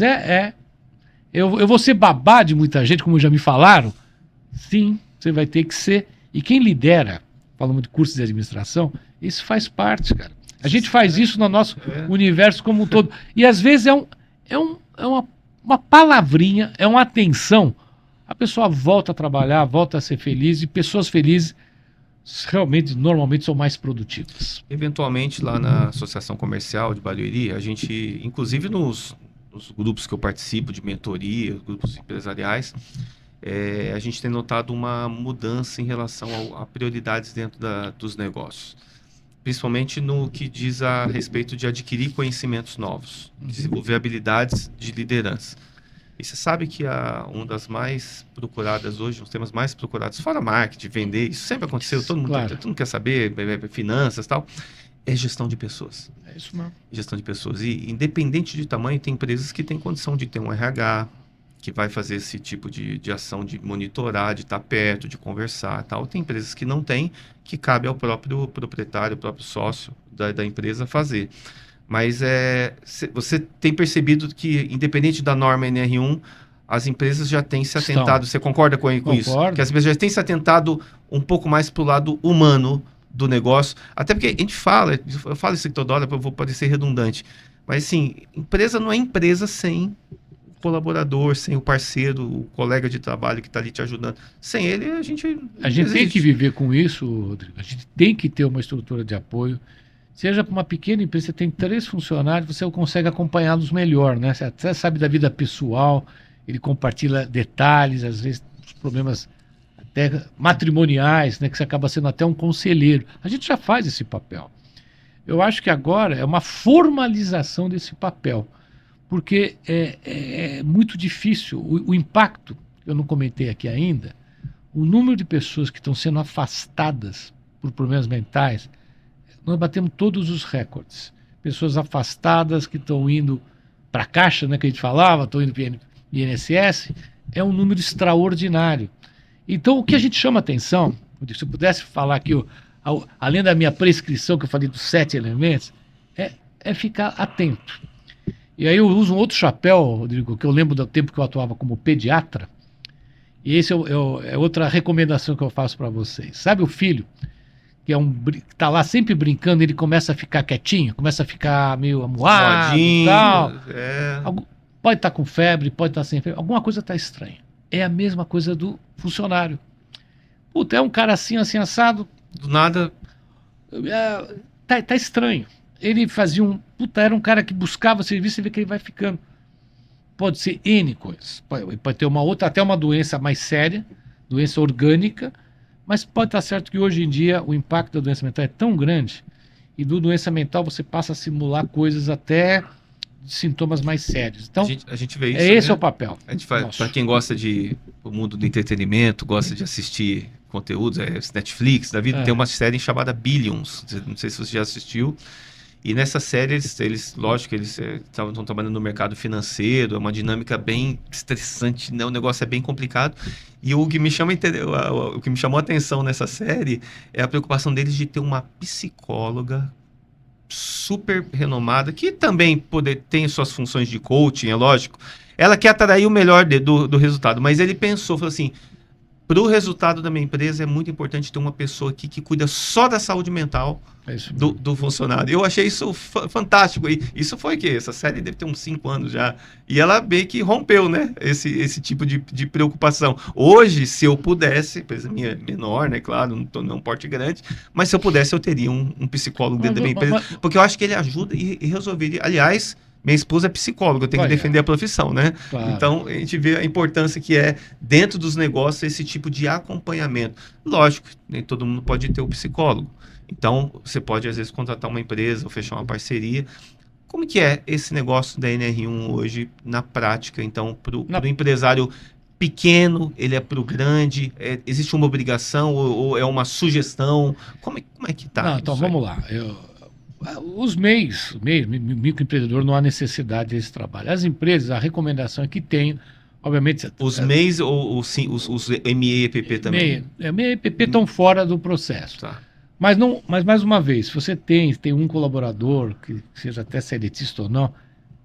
Speaker 2: eu vou ser babá de muita gente, como já me falaram? Sim, você vai ter que ser. E quem lidera, falamos de cursos de administração, isso faz parte, cara. A gente faz isso no nosso universo como um todo. E às vezes é uma palavrinha, é uma atenção. A pessoa volta a trabalhar, volta a ser feliz, e pessoas felizes realmente, normalmente, são mais produtivas.
Speaker 1: Eventualmente, lá na Associação Comercial de Barueri, a gente, inclusive nos grupos que eu participo de mentoria, grupos empresariais, a gente tem notado uma mudança em relação a prioridades dentro dos negócios. Principalmente no que diz a respeito de adquirir conhecimentos novos, desenvolver habilidades de liderança. E você sabe que uma das mais procuradas hoje, os temas mais procurados, fora marketing, vender, isso sempre aconteceu, todo mundo quer saber, finanças e tal, é gestão de pessoas.
Speaker 2: É isso mesmo.
Speaker 1: Gestão de pessoas. E independente de tamanho, tem empresas que têm condição de ter um RH, que vai fazer esse tipo de ação de monitorar, de estar perto, de conversar e tal. Tem empresas que não têm, que cabe ao próprio proprietário, ao próprio sócio da empresa fazer. Mas você tem percebido que, independente da norma NR1, as empresas já têm se atentado, você concorda com isso?
Speaker 2: Concordo.
Speaker 1: Que as empresas já têm se atentado um pouco mais para o lado humano do negócio, até porque a gente fala, eu falo isso aqui toda hora, eu vou parecer redundante, mas assim, empresa não é empresa sem o colaborador, sem o parceiro, o colega de trabalho que está ali te ajudando. Sem ele, a gente
Speaker 2: tem que viver com isso, Rodrigo. A gente tem que ter uma estrutura de apoio. Seja para uma pequena empresa, você tem 3 funcionários, você consegue acompanhá-los melhor, né? Você até sabe da vida pessoal, ele compartilha detalhes, às vezes os problemas até matrimoniais, né? Que você acaba sendo até um conselheiro. A gente já faz esse papel. Eu acho que agora é uma formalização desse papel, porque é muito difícil. O impacto, eu não comentei aqui ainda, o número de pessoas que estão sendo afastadas por problemas mentais, nós batemos todos os recordes. Pessoas afastadas que estão indo para a Caixa, né, que a gente falava, estão indo para o INSS, é um número extraordinário. Então, o que a gente chama atenção, se eu pudesse falar aqui, além da minha prescrição, que eu falei dos 7 elementos, é ficar atento. E aí eu uso um outro chapéu, Rodrigo, que eu lembro do tempo que eu atuava como pediatra, e esse é outra recomendação que eu faço para vocês. Sabe o filho que tá lá sempre brincando, ele começa a ficar quietinho, começa a ficar meio amuado e tal. Pode estar com febre, pode estar sem febre, alguma coisa está estranha. É a mesma coisa do funcionário. Puta, é um cara assim, assim, assado.
Speaker 1: Do nada.
Speaker 2: Tá estranho. Ele fazia era um cara que buscava serviço, você vê que ele vai ficando. Pode ser N coisas. Pode ter uma outra, até uma doença mais séria, doença orgânica, mas pode estar certo que hoje em dia o impacto da doença mental é tão grande, e do doença mental você passa a simular coisas até de sintomas mais sérios. Então,
Speaker 1: a gente vê isso,
Speaker 2: esse é o papel.
Speaker 1: A gente faz, para quem gosta do mundo do entretenimento, gosta de assistir conteúdos, Netflix, da vida, tem uma série chamada Billions, não sei se você já assistiu. E nessa série, lógico, eles estão trabalhando no mercado financeiro, é uma dinâmica bem estressante, né? O negócio é bem complicado. E o que me chamou a atenção nessa série é a preocupação deles de ter uma psicóloga super renomada, que também tem suas funções de coaching, é lógico. Ela quer atrair o melhor do resultado, mas ele falou assim, para o resultado da minha empresa é muito importante ter uma pessoa aqui que cuida só da saúde mental do funcionário. Eu achei isso fantástico. E isso foi que essa série deve ter uns 5 anos já. E ela meio que rompeu, né? Esse tipo de preocupação. Hoje, se eu pudesse, empresa minha é menor, né? Claro, não porte grande, mas se eu pudesse, eu teria um psicólogo dentro da minha empresa. Porque eu acho que ele ajuda e resolveria. Aliás, minha esposa é psicóloga, eu tenho que defender a profissão, né? Claro. Então, a gente vê a importância que é, dentro dos negócios, esse tipo de acompanhamento. Lógico, nem todo mundo pode ter o psicólogo. Então, você pode, às vezes, contratar uma empresa ou fechar uma parceria. Como que é esse negócio da NR1 hoje, na prática? Então, para o empresário pequeno, ele é para o grande? Existe uma obrigação ou é uma sugestão? Como é que está?
Speaker 2: Então, vamos lá. Os MEIs, microempreendedor, não há necessidade desse trabalho. As empresas, a recomendação é que tenham, obviamente...
Speaker 1: Os MEIs ou os MEI e EPP também?
Speaker 2: MEI e EPP estão fora do processo.
Speaker 1: Tá.
Speaker 2: Mas, mais uma vez, se você tem um colaborador, que seja até seletista ou não,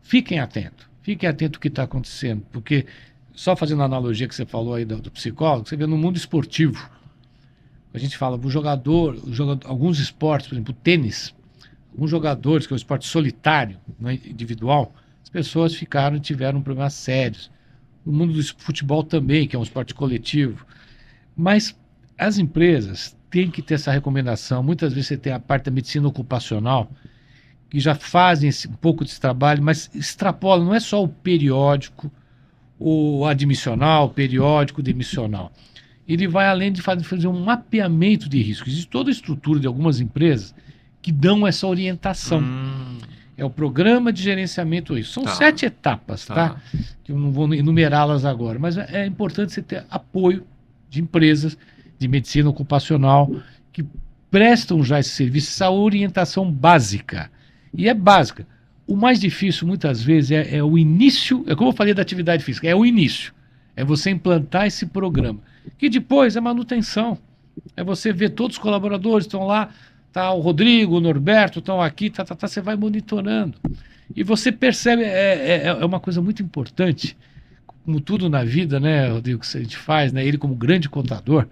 Speaker 2: fiquem atentos ao que está acontecendo, porque, só fazendo a analogia que você falou aí do psicólogo, você vê no mundo esportivo, a gente fala, alguns esportes, por exemplo, o tênis, alguns jogadores, que é um esporte solitário, não é individual, as pessoas tiveram problemas sérios. No mundo do futebol também, que é um esporte coletivo. Mas as empresas têm que ter essa recomendação. Muitas vezes você tem a parte da medicina ocupacional, que já fazem um pouco desse trabalho, mas extrapola, não é só o periódico, o admissional, o periódico demissional. Ele vai além de fazer um mapeamento de riscos. Existe toda a estrutura de algumas empresas que dão essa orientação. É o programa de gerenciamento isso. São 7 etapas, tá? Que eu não vou enumerá-las agora, mas é importante você ter apoio de empresas de medicina ocupacional que prestam já esse serviço, essa orientação básica. E é básica. O mais difícil, muitas vezes, é o início, é como eu falei da atividade física, é o início. É você implantar esse programa. Que depois é manutenção. É você ver todos os colaboradores estão lá, tá, o Rodrigo, o Norberto estão aqui, você vai monitorando. E você percebe, é uma coisa muito importante, como tudo na vida, né, Rodrigo, que a gente faz, né, ele como grande contador,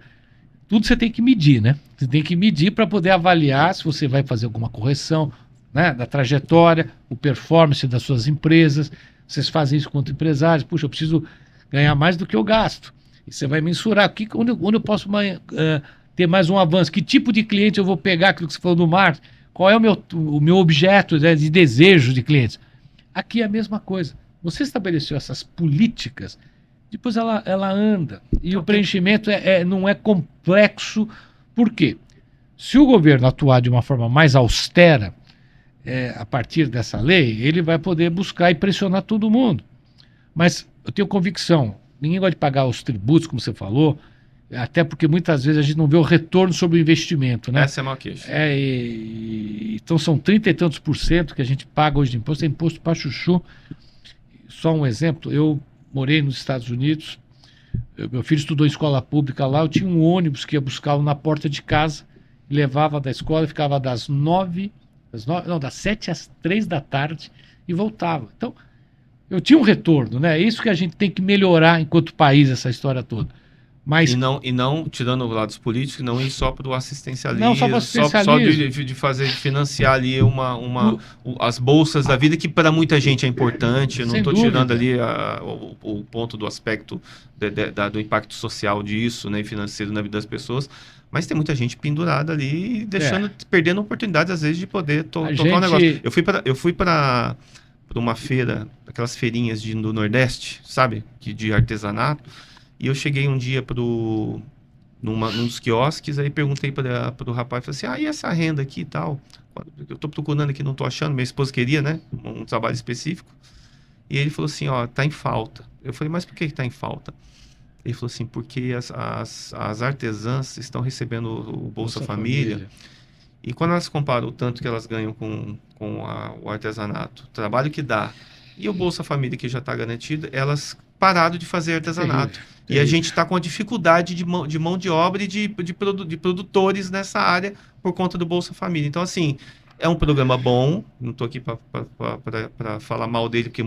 Speaker 2: tudo você tem que medir, né? Você tem que medir para poder avaliar se você vai fazer alguma correção, né, da trajetória, o performance das suas empresas. Vocês fazem isso quanto empresários. Puxa, eu preciso ganhar mais do que eu gasto. E você vai mensurar onde eu posso ter mais um avanço. Que tipo de cliente eu vou pegar, aquilo que você falou do mar? Qual é o meu objeto, né, de desejo de clientes? Aqui é a mesma coisa. Você estabeleceu essas políticas, depois ela anda. E o preenchimento não é complexo. Por quê? Se o governo atuar de uma forma mais austera, a partir dessa lei, ele vai poder buscar e pressionar todo mundo. Mas eu tenho convicção, ninguém gosta de pagar os tributos, como você falou, até porque muitas vezes a gente não vê o retorno sobre o investimento, né?
Speaker 1: Essa é uma queixa.
Speaker 2: Então são 30 e tantos % que a gente paga hoje de imposto, é imposto para chuchu. Só um exemplo, eu morei nos Estados Unidos, meu filho estudou em escola pública lá, eu tinha um ônibus que ia buscá-lo na porta de casa, levava da escola, ficava das 7 às 3 da tarde e voltava. Então, eu tinha um retorno, né? É isso que a gente tem que melhorar enquanto país, essa história toda. Mas,
Speaker 1: E não tirando os lados políticos, não ir só para o assistencialismo,
Speaker 2: não só para o assistencialismo.
Speaker 1: só de financiar ali as bolsas da vida, que para muita gente é importante. Eu não estou tirando ali o ponto do aspecto do impacto social disso, né, financeiro na vida das pessoas. Mas tem muita gente pendurada ali, perdendo oportunidades, às vezes, de poder tocar um negócio. Eu fui para uma feira, aquelas feirinhas do Nordeste, sabe? De artesanato. E eu cheguei um dia num dos quiosques, aí perguntei para o rapaz, falei assim, e essa renda aqui e tal? Eu estou procurando aqui, não estou achando, minha esposa queria, né? Um trabalho específico. E ele falou assim, tá em falta. Eu falei, mas por que está em falta? Ele falou assim, porque as artesãs estão recebendo o Bolsa Família. E quando elas comparam o tanto que elas ganham com o artesanato, o trabalho que dá, e o Bolsa Família que já está garantido, elas pararam de fazer artesanato. E a gente está com a dificuldade de mão de obra e de produtores nessa área por conta do Bolsa Família. Então, assim, é um programa bom, não estou aqui para falar mal dele, porque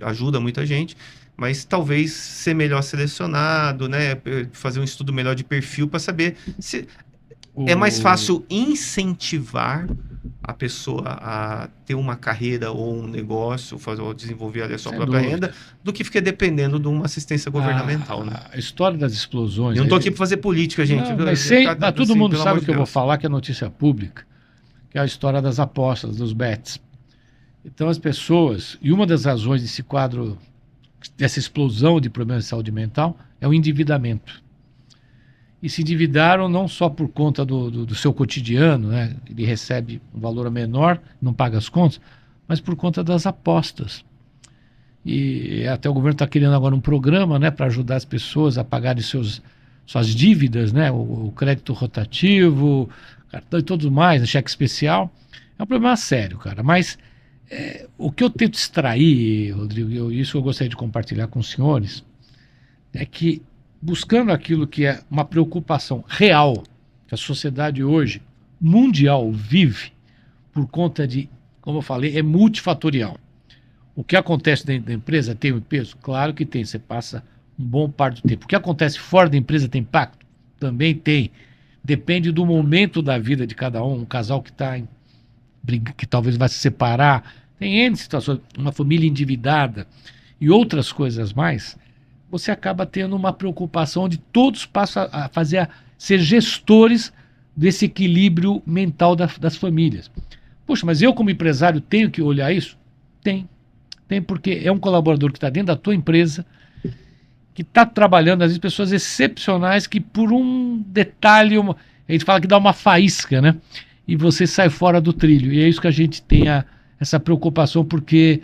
Speaker 1: ajuda muita gente, mas talvez ser melhor selecionado, né? Fazer um estudo melhor de perfil para saber se é mais fácil incentivar a pessoa a ter uma carreira ou um negócio, ou desenvolver ali a sua própria renda, do que ficar dependendo de uma assistência governamental. Né?
Speaker 2: A história das explosões...
Speaker 1: Eu não estou aqui para fazer política, gente.
Speaker 2: Não, mas todo mundo sabe o que eu vou falar, que é notícia pública, que é a história das apostas, dos bets. Então as pessoas... E uma das razões desse quadro, dessa explosão de problemas de saúde mental, é o endividamento. E se endividaram não só por conta do seu cotidiano, né? Ele recebe um valor menor, não paga as contas, mas por conta das apostas. E até o governo está criando agora um programa, né, para ajudar as pessoas a pagarem suas dívidas, né? O crédito rotativo, cartão e tudo mais, cheque especial. É um problema sério, cara. Mas o que eu tento extrair, Rodrigo, isso eu gostaria de compartilhar com os senhores, é que buscando aquilo que é uma preocupação real que a sociedade hoje, mundial, vive por conta de, como eu falei, é multifatorial. O que acontece dentro da empresa tem um peso? Claro que tem, você passa um bom parte do tempo. O que acontece fora da empresa tem impacto? Também tem. Depende do momento da vida de cada um casal que está que talvez vai se separar, tem N situações, uma família endividada e outras coisas mais, você acaba tendo uma preocupação onde todos passam a ser gestores desse equilíbrio mental das famílias. Poxa, mas eu como empresário tenho que olhar isso? Tem porque é um colaborador que está dentro da tua empresa, que está trabalhando, às vezes pessoas excepcionais que por um detalhe, a gente fala que dá uma faísca, né? E você sai fora do trilho. E é isso que a gente tem essa preocupação, porque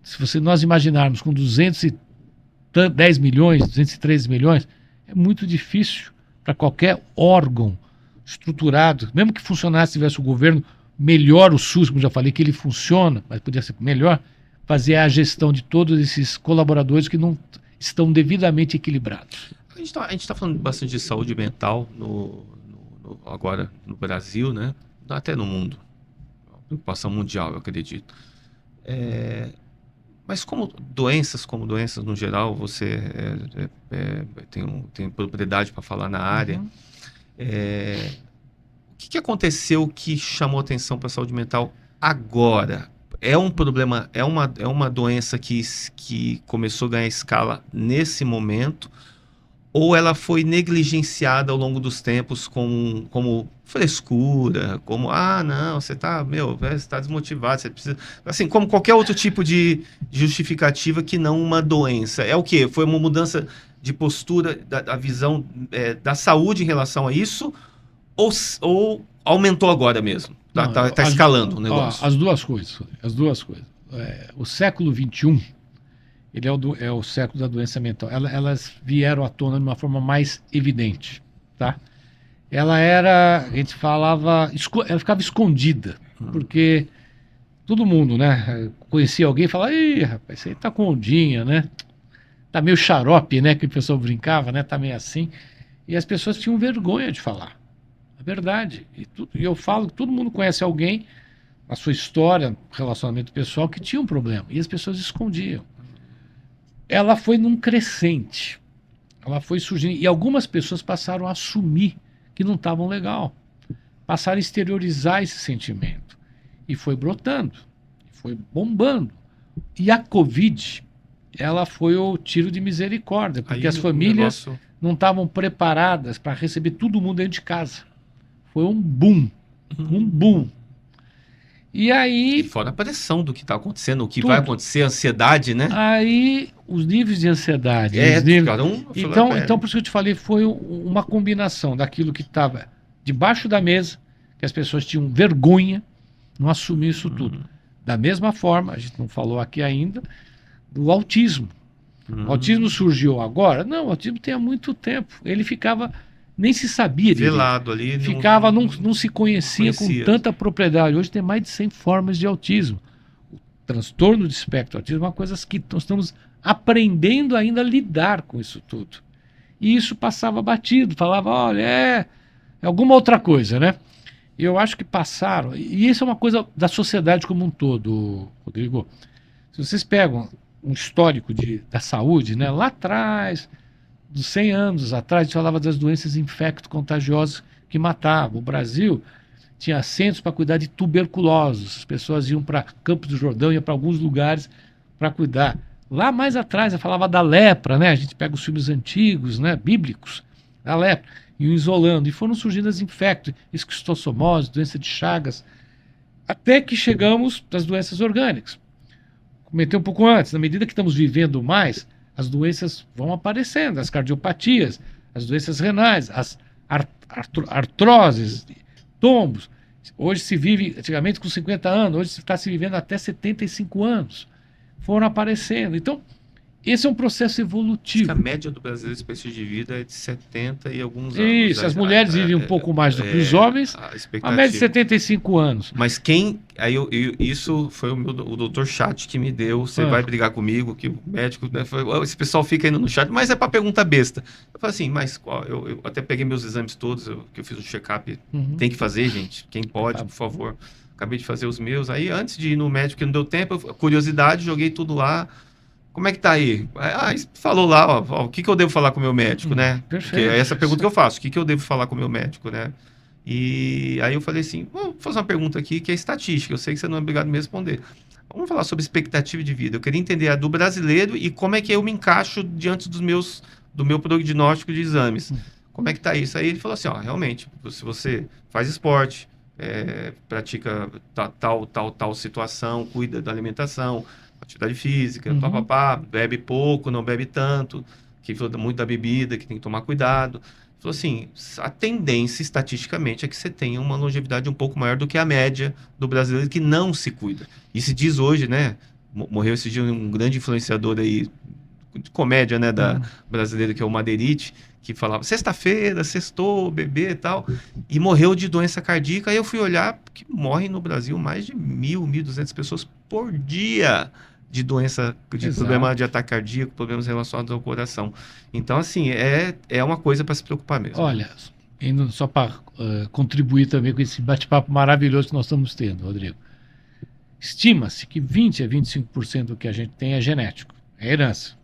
Speaker 2: se nós imaginarmos com 210 milhões, 213 milhões, é muito difícil para qualquer órgão estruturado, mesmo que funcionasse, tivesse o governo melhor, o SUS, como já falei, que ele funciona, mas podia ser melhor, fazer a gestão de todos esses colaboradores que não estão devidamente equilibrados.
Speaker 1: A gente tá falando bastante de saúde mental agora no Brasil, né? Até no mundo. Uma preocupação mundial, eu acredito. Mas como doenças no geral, você tem propriedade para falar na área.
Speaker 2: Uhum.
Speaker 1: O que aconteceu que chamou atenção para a saúde mental agora? É um problema, é uma doença que começou a ganhar escala nesse momento, ou ela foi negligenciada ao longo dos tempos como frescura, como, não, você tá desmotivado, você precisa... Assim, como qualquer outro tipo de justificativa que não uma doença. É o quê? Foi uma mudança de postura, da visão da saúde em relação a isso, ou aumentou agora mesmo?
Speaker 2: Não,
Speaker 1: Tá escalando o negócio.
Speaker 2: as duas coisas. O século XXI, ele é o século da doença mental. Elas vieram à tona de uma forma mais evidente, tá? A gente falava, ela ficava escondida, porque todo mundo, né, conhecia alguém e falava, ih, rapaz, isso aí tá com ondinha, né? Tá meio xarope, né, que o pessoal brincava, né, tá meio assim. E as pessoas tinham vergonha de falar. É verdade. E eu falo que todo mundo conhece alguém, a sua história, relacionamento pessoal, que tinha um problema. E as pessoas escondiam. Ela foi num crescente. Ela foi surgindo. E algumas pessoas passaram a assumir que não estavam legal. Passaram a exteriorizar esse sentimento. E foi brotando. Foi bombando. E a Covid, ela foi o tiro de misericórdia. Porque
Speaker 1: Aí
Speaker 2: as famílias
Speaker 1: negócio...
Speaker 2: não estavam preparadas para receber todo mundo dentro de casa. Foi um boom. Um boom. E aí...
Speaker 1: E fora a pressão do que está acontecendo, o que
Speaker 2: tudo.
Speaker 1: vai acontecer, a ansiedade, né?
Speaker 2: Aí, os níveis de ansiedade.
Speaker 1: Cada um...
Speaker 2: Então, por isso que eu te falei, foi uma combinação daquilo que estava debaixo da mesa, que as pessoas tinham vergonha, não assumir isso tudo. Da mesma forma, a gente não falou aqui ainda, do autismo. O autismo surgiu agora? Não, o autismo tem há muito tempo. Ele ficava... nem se sabia direito.
Speaker 1: Velado ali.
Speaker 2: Ficava, não se conhecia com tanta propriedade. Hoje tem mais de 100 formas de autismo. O transtorno de espectro autismo é uma coisa que nós estamos aprendendo ainda a lidar com isso tudo. E isso passava batido, falava, olha, é alguma outra coisa, né? E eu acho que passaram, e isso é uma coisa da sociedade como um todo, Rodrigo. Se vocês pegam um histórico da saúde, né, lá atrás... dos 100 anos atrás, a gente falava das doenças infecto-contagiosas que matavam. O Brasil tinha centros para cuidar de tuberculosos. As pessoas iam para Campos do Jordão, iam para alguns lugares para cuidar. Lá mais atrás, eu falava da lepra, né? A gente pega os filmes antigos, né, bíblicos, da lepra, iam isolando. E foram surgindo as infectos, esquistossomose, doença de Chagas, até que chegamos às doenças orgânicas. Comentei um pouco antes, na medida que estamos vivendo mais, as doenças vão aparecendo, as cardiopatias, as doenças renais, as artroses, tombos. Hoje se vive, antigamente com 50 anos, hoje está se vivendo até 75 anos. Foram aparecendo. Então, esse é um processo evolutivo.
Speaker 1: A média do brasileiro espécie de vida é de 70 e alguns anos.
Speaker 2: Isso, as mulheres vivem um pouco mais do que os homens, a média de 75 anos.
Speaker 1: Mas isso foi o doutor Chat que me deu, você vai brigar comigo, que o médico, né, esse pessoal fica indo no chat, mas é para pergunta besta. Eu falei assim, mas eu até peguei meus exames todos, que eu fiz um check-up, tem que fazer, gente, quem pode, por favor. Acabei de fazer os meus, aí antes de ir no médico, que não deu tempo, curiosidade, joguei tudo lá. Como é que tá aí? Falou lá, ó, o que eu devo falar com o meu médico, né?
Speaker 2: Perfeito.
Speaker 1: Porque é essa pergunta que eu faço, o que eu devo falar com o meu médico, né? E aí eu falei assim, vou fazer uma pergunta aqui que é estatística, eu sei que você não é obrigado a me responder. Vamos falar sobre expectativa de vida. Eu queria entender a do brasileiro e como é que eu me encaixo diante do meu prognóstico de exames. Como é que tá isso? Aí ele falou assim, ó, realmente, se você faz esporte, pratica tal situação, cuida da alimentação, atividade física, bebe pouco, não bebe tanto, que falou muito da bebida, que tem que tomar cuidado. Falou assim, a tendência estatisticamente é que você tenha uma longevidade um pouco maior do que a média do brasileiro que não se cuida. E se diz hoje, né, morreu esse dia um grande influenciador aí, de comédia, né, da brasileira, que é o Madeirite, que falava, sexta-feira, sextou, bebê e tal, e morreu de doença cardíaca. Aí eu fui olhar, que morrem no Brasil mais de 1.200 pessoas por dia de doença, de problema de ataque cardíaco, problemas relacionados ao coração. Então, assim, é uma coisa para se preocupar mesmo.
Speaker 2: Olha, indo só para contribuir também com esse bate-papo maravilhoso que nós estamos tendo, Rodrigo. estima-se que 20 a 25% do que a gente tem é genético, é herança.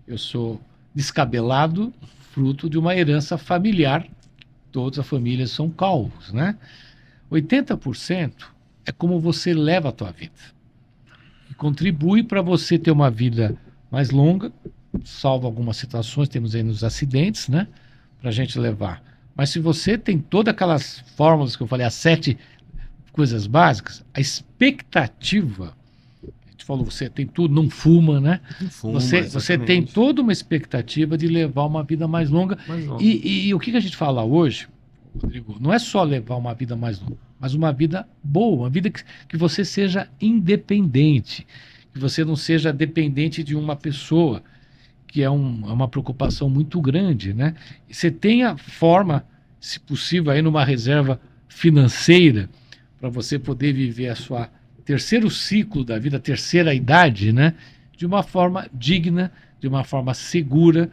Speaker 2: Eu sou descabelado, fruto de uma herança familiar. Todas as famílias são calvos, né? 80% é como você leva a tua vida. Que contribui para você ter uma vida mais longa, salvo algumas situações, temos aí nos acidentes, né? Para a gente levar. Mas se você tem todas aquelas fórmulas que eu falei, as 7 coisas básicas, a expectativa, a gente falou, você tem tudo, não fuma, né?
Speaker 1: Não fuma,
Speaker 2: Você tem
Speaker 1: exatamente.
Speaker 2: toda uma expectativa de levar uma vida mais longa.
Speaker 1: Mais longa.
Speaker 2: E o que a gente fala hoje, Rodrigo, não é só levar uma vida mais longa, mas uma vida boa, uma vida que você seja independente, que você não seja dependente de uma pessoa, que é uma preocupação muito grande, né? E você tenha forma, se possível, aí numa reserva financeira, para você poder viver a sua terceiro ciclo da vida, a terceira idade, né? De uma forma digna, de uma forma segura,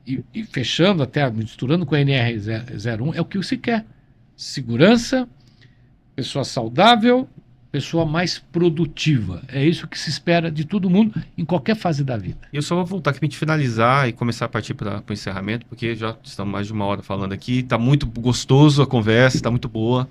Speaker 2: e fechando até, misturando com a NR01, é o que você quer. Segurança, pessoa saudável, pessoa mais produtiva. É isso que se espera de todo mundo em qualquer fase da vida.
Speaker 1: E eu só vou voltar aqui para a gente finalizar e começar a partir para o encerramento, porque já estamos mais de uma hora falando aqui. Está muito gostoso a conversa, está muito boa.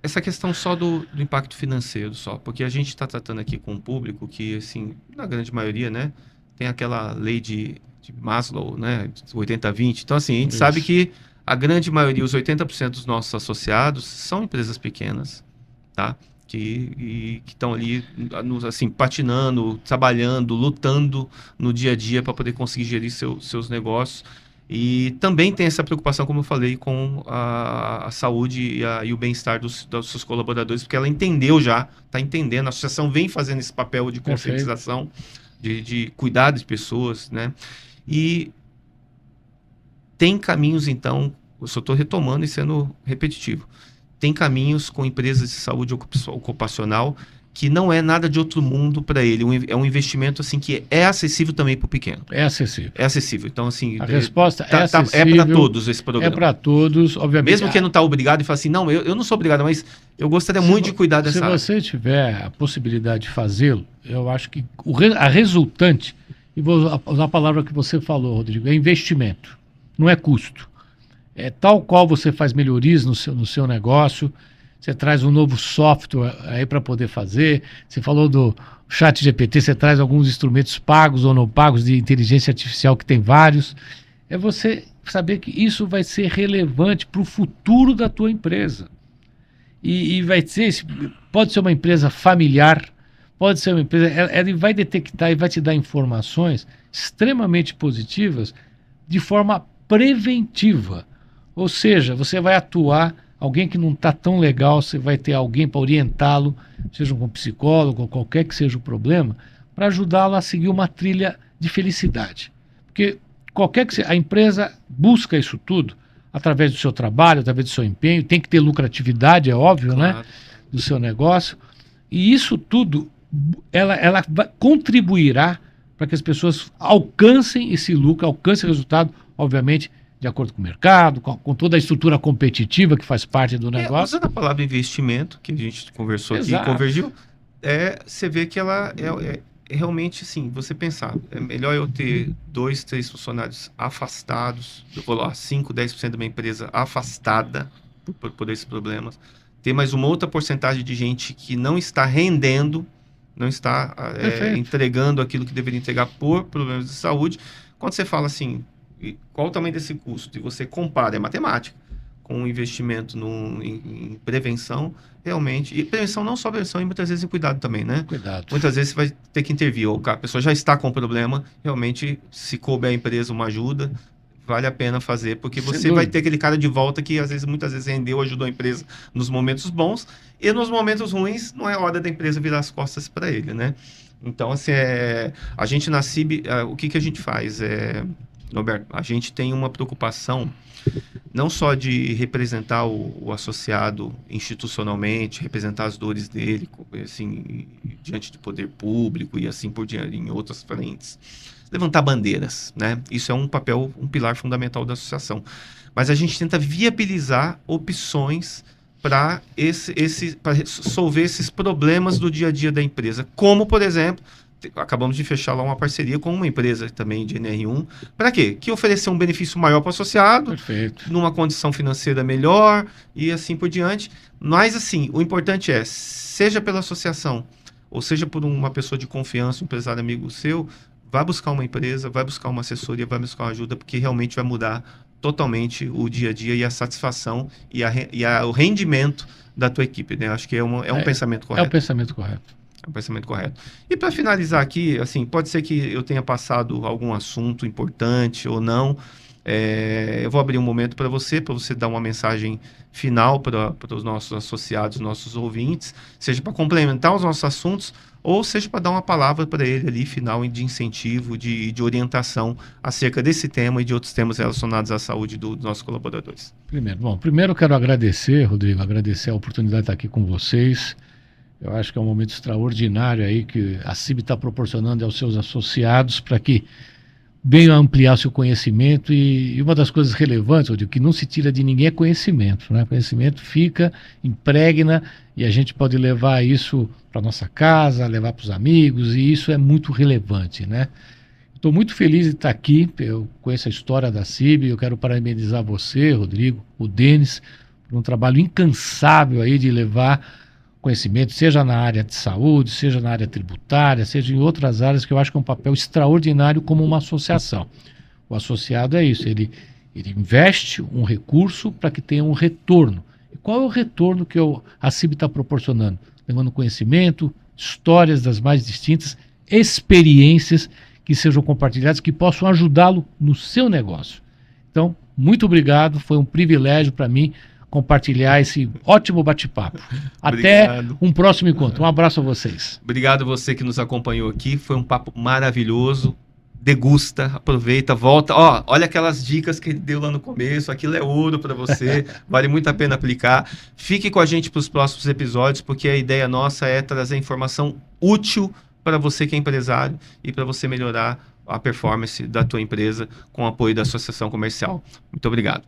Speaker 1: Essa questão só do impacto financeiro, só, porque a gente está tratando aqui com um público que, assim, na grande maioria, né, tem aquela lei de Maslow, né, 80-20. Então, assim, a gente sabe que a grande maioria, os 80% dos nossos associados, são empresas pequenas, tá? Que estão ali, assim, patinando, trabalhando, lutando no dia a dia para poder conseguir gerir seus negócios. E também tem essa preocupação, como eu falei, com a saúde e o bem-estar dos seus colaboradores, porque ela entendeu já, está entendendo, a associação vem fazendo esse papel de conscientização, de cuidar das pessoas, né? E tem caminhos, então, eu só estou retomando e sendo repetitivo, tem caminhos com empresas de saúde ocupacional que não é nada de outro mundo para ele. É um investimento assim que é acessível também para o pequeno.
Speaker 2: É acessível.
Speaker 1: É acessível. Então, assim...
Speaker 2: A resposta é acessível.
Speaker 1: É para todos esse programa.
Speaker 2: É para todos, obviamente.
Speaker 1: Mesmo quem não está obrigado e fala assim, não, eu não sou obrigado, mas eu gostaria muito de cuidar dessa área.
Speaker 2: Se você tiver a possibilidade de fazê-lo, eu acho que a resultante, e vou usar a palavra que você falou, Rodrigo, é investimento, não é custo. É tal qual você faz melhorias no seu negócio, você traz um novo software aí para poder fazer. Você falou do ChatGPT, você traz alguns instrumentos pagos ou não pagos de inteligência artificial, que tem vários. É você saber que isso vai ser relevante para o futuro da tua empresa. E vai ser, pode ser uma empresa familiar, pode ser uma empresa... Ela vai detectar e vai te dar informações extremamente positivas de forma preventiva. Ou seja, você vai atuar... Alguém que não está tão legal, você vai ter alguém para orientá-lo, seja um psicólogo ou qualquer que seja o problema, para ajudá-lo a seguir uma trilha de felicidade. Porque a empresa busca isso tudo através do seu trabalho, através do seu empenho, tem que ter lucratividade, é óbvio, claro, né? Do seu negócio. E isso tudo, ela contribuirá para que as pessoas alcancem esse lucro, alcancem o resultado, obviamente, de acordo com o mercado, com toda a estrutura competitiva que faz parte do negócio.
Speaker 1: Usando a palavra investimento, que a gente conversou aqui, convergiu, você vê que ela é realmente, assim, você pensar, é melhor eu ter 2, 3 funcionários afastados, eu vou lá, 5, 10% da minha empresa afastada por esses problemas, ter mais uma outra porcentagem de gente que não está rendendo, não está entregando aquilo que deveria entregar por problemas de saúde. Quando você fala assim, qual o tamanho desse custo? E você compara, é matemática, com um investimento em prevenção, realmente. E prevenção, não só prevenção, e muitas vezes em cuidado também, né?
Speaker 2: Cuidado.
Speaker 1: Muitas vezes você vai ter que intervir. Ou a pessoa já está com problema, realmente, se couber a empresa uma ajuda, vale a pena fazer, porque você vai ter aquele cara de volta que muitas vezes rendeu, ajudou a empresa nos momentos bons, e nos momentos ruins, não é hora da empresa virar as costas para ele, né? Então, assim, a gente na CIB, o que a gente faz? Roberto, a gente tem uma preocupação não só de representar o associado institucionalmente, representar as dores dele, assim, diante do poder público e assim por diante, em outras frentes. Levantar bandeiras, né? Isso é um pilar fundamental da associação. Mas a gente tenta viabilizar opções para resolver esses problemas do dia a dia da empresa. Como, por exemplo, acabamos de fechar lá uma parceria com uma empresa também de NR1. Para quê? Que oferecer um benefício maior para o associado,
Speaker 2: Perfeito.
Speaker 1: numa condição financeira melhor e assim por diante. Mas, assim, o importante é, seja pela associação ou seja por uma pessoa de confiança, um empresário amigo seu, vai buscar uma empresa, vai buscar uma assessoria, vai buscar uma ajuda, porque realmente vai mudar totalmente o dia a dia e a satisfação e o rendimento da tua equipe, né? Acho que é um pensamento correto.
Speaker 2: É o pensamento correto.
Speaker 1: É o pensamento correto. E para finalizar aqui, assim, pode ser que eu tenha passado algum assunto importante ou não. Eu vou abrir um momento para você dar uma mensagem final para os nossos associados, nossos ouvintes, seja para complementar os nossos assuntos, ou seja para dar uma palavra para ele ali, final, de incentivo, de orientação acerca desse tema e de outros temas relacionados à saúde dos nossos colaboradores.
Speaker 2: Primeiro eu quero agradecer, Rodrigo, agradecer a oportunidade de estar aqui com vocês. Eu acho que é um momento extraordinário aí que a CIB está proporcionando aos seus associados para que venham ampliar seu conhecimento e uma das coisas relevantes, Rodrigo, que não se tira de ninguém é conhecimento, né? Conhecimento fica, impregna e a gente pode levar isso para nossa casa, levar para os amigos e isso é muito relevante, né? Estou muito feliz de estar aqui, eu conheço a história da CIB, eu quero parabenizar você, Rodrigo, o Denis, por um trabalho incansável aí de levar conhecimento, seja na área de saúde, seja na área tributária, seja em outras áreas, que eu acho que é um papel extraordinário como uma associação. O associado é isso, ele investe um recurso para que tenha um retorno. E qual é o retorno que a CIB está proporcionando? Levando conhecimento, histórias das mais distintas, experiências que sejam compartilhadas, que possam ajudá-lo no seu negócio. Então, muito obrigado, foi um privilégio para mim compartilhar esse ótimo bate-papo. Até um próximo encontro. Um abraço a vocês.
Speaker 1: Obrigado a você que nos acompanhou aqui. Foi um papo maravilhoso. Degusta, aproveita, volta. Olha aquelas dicas que ele deu lá no começo. Aquilo é ouro para você. Vale muito a pena aplicar. Fique com a gente para os próximos episódios, porque a ideia nossa é trazer informação útil para você que é empresário e para você melhorar a performance da tua empresa com o apoio da Associação Comercial. Muito obrigado.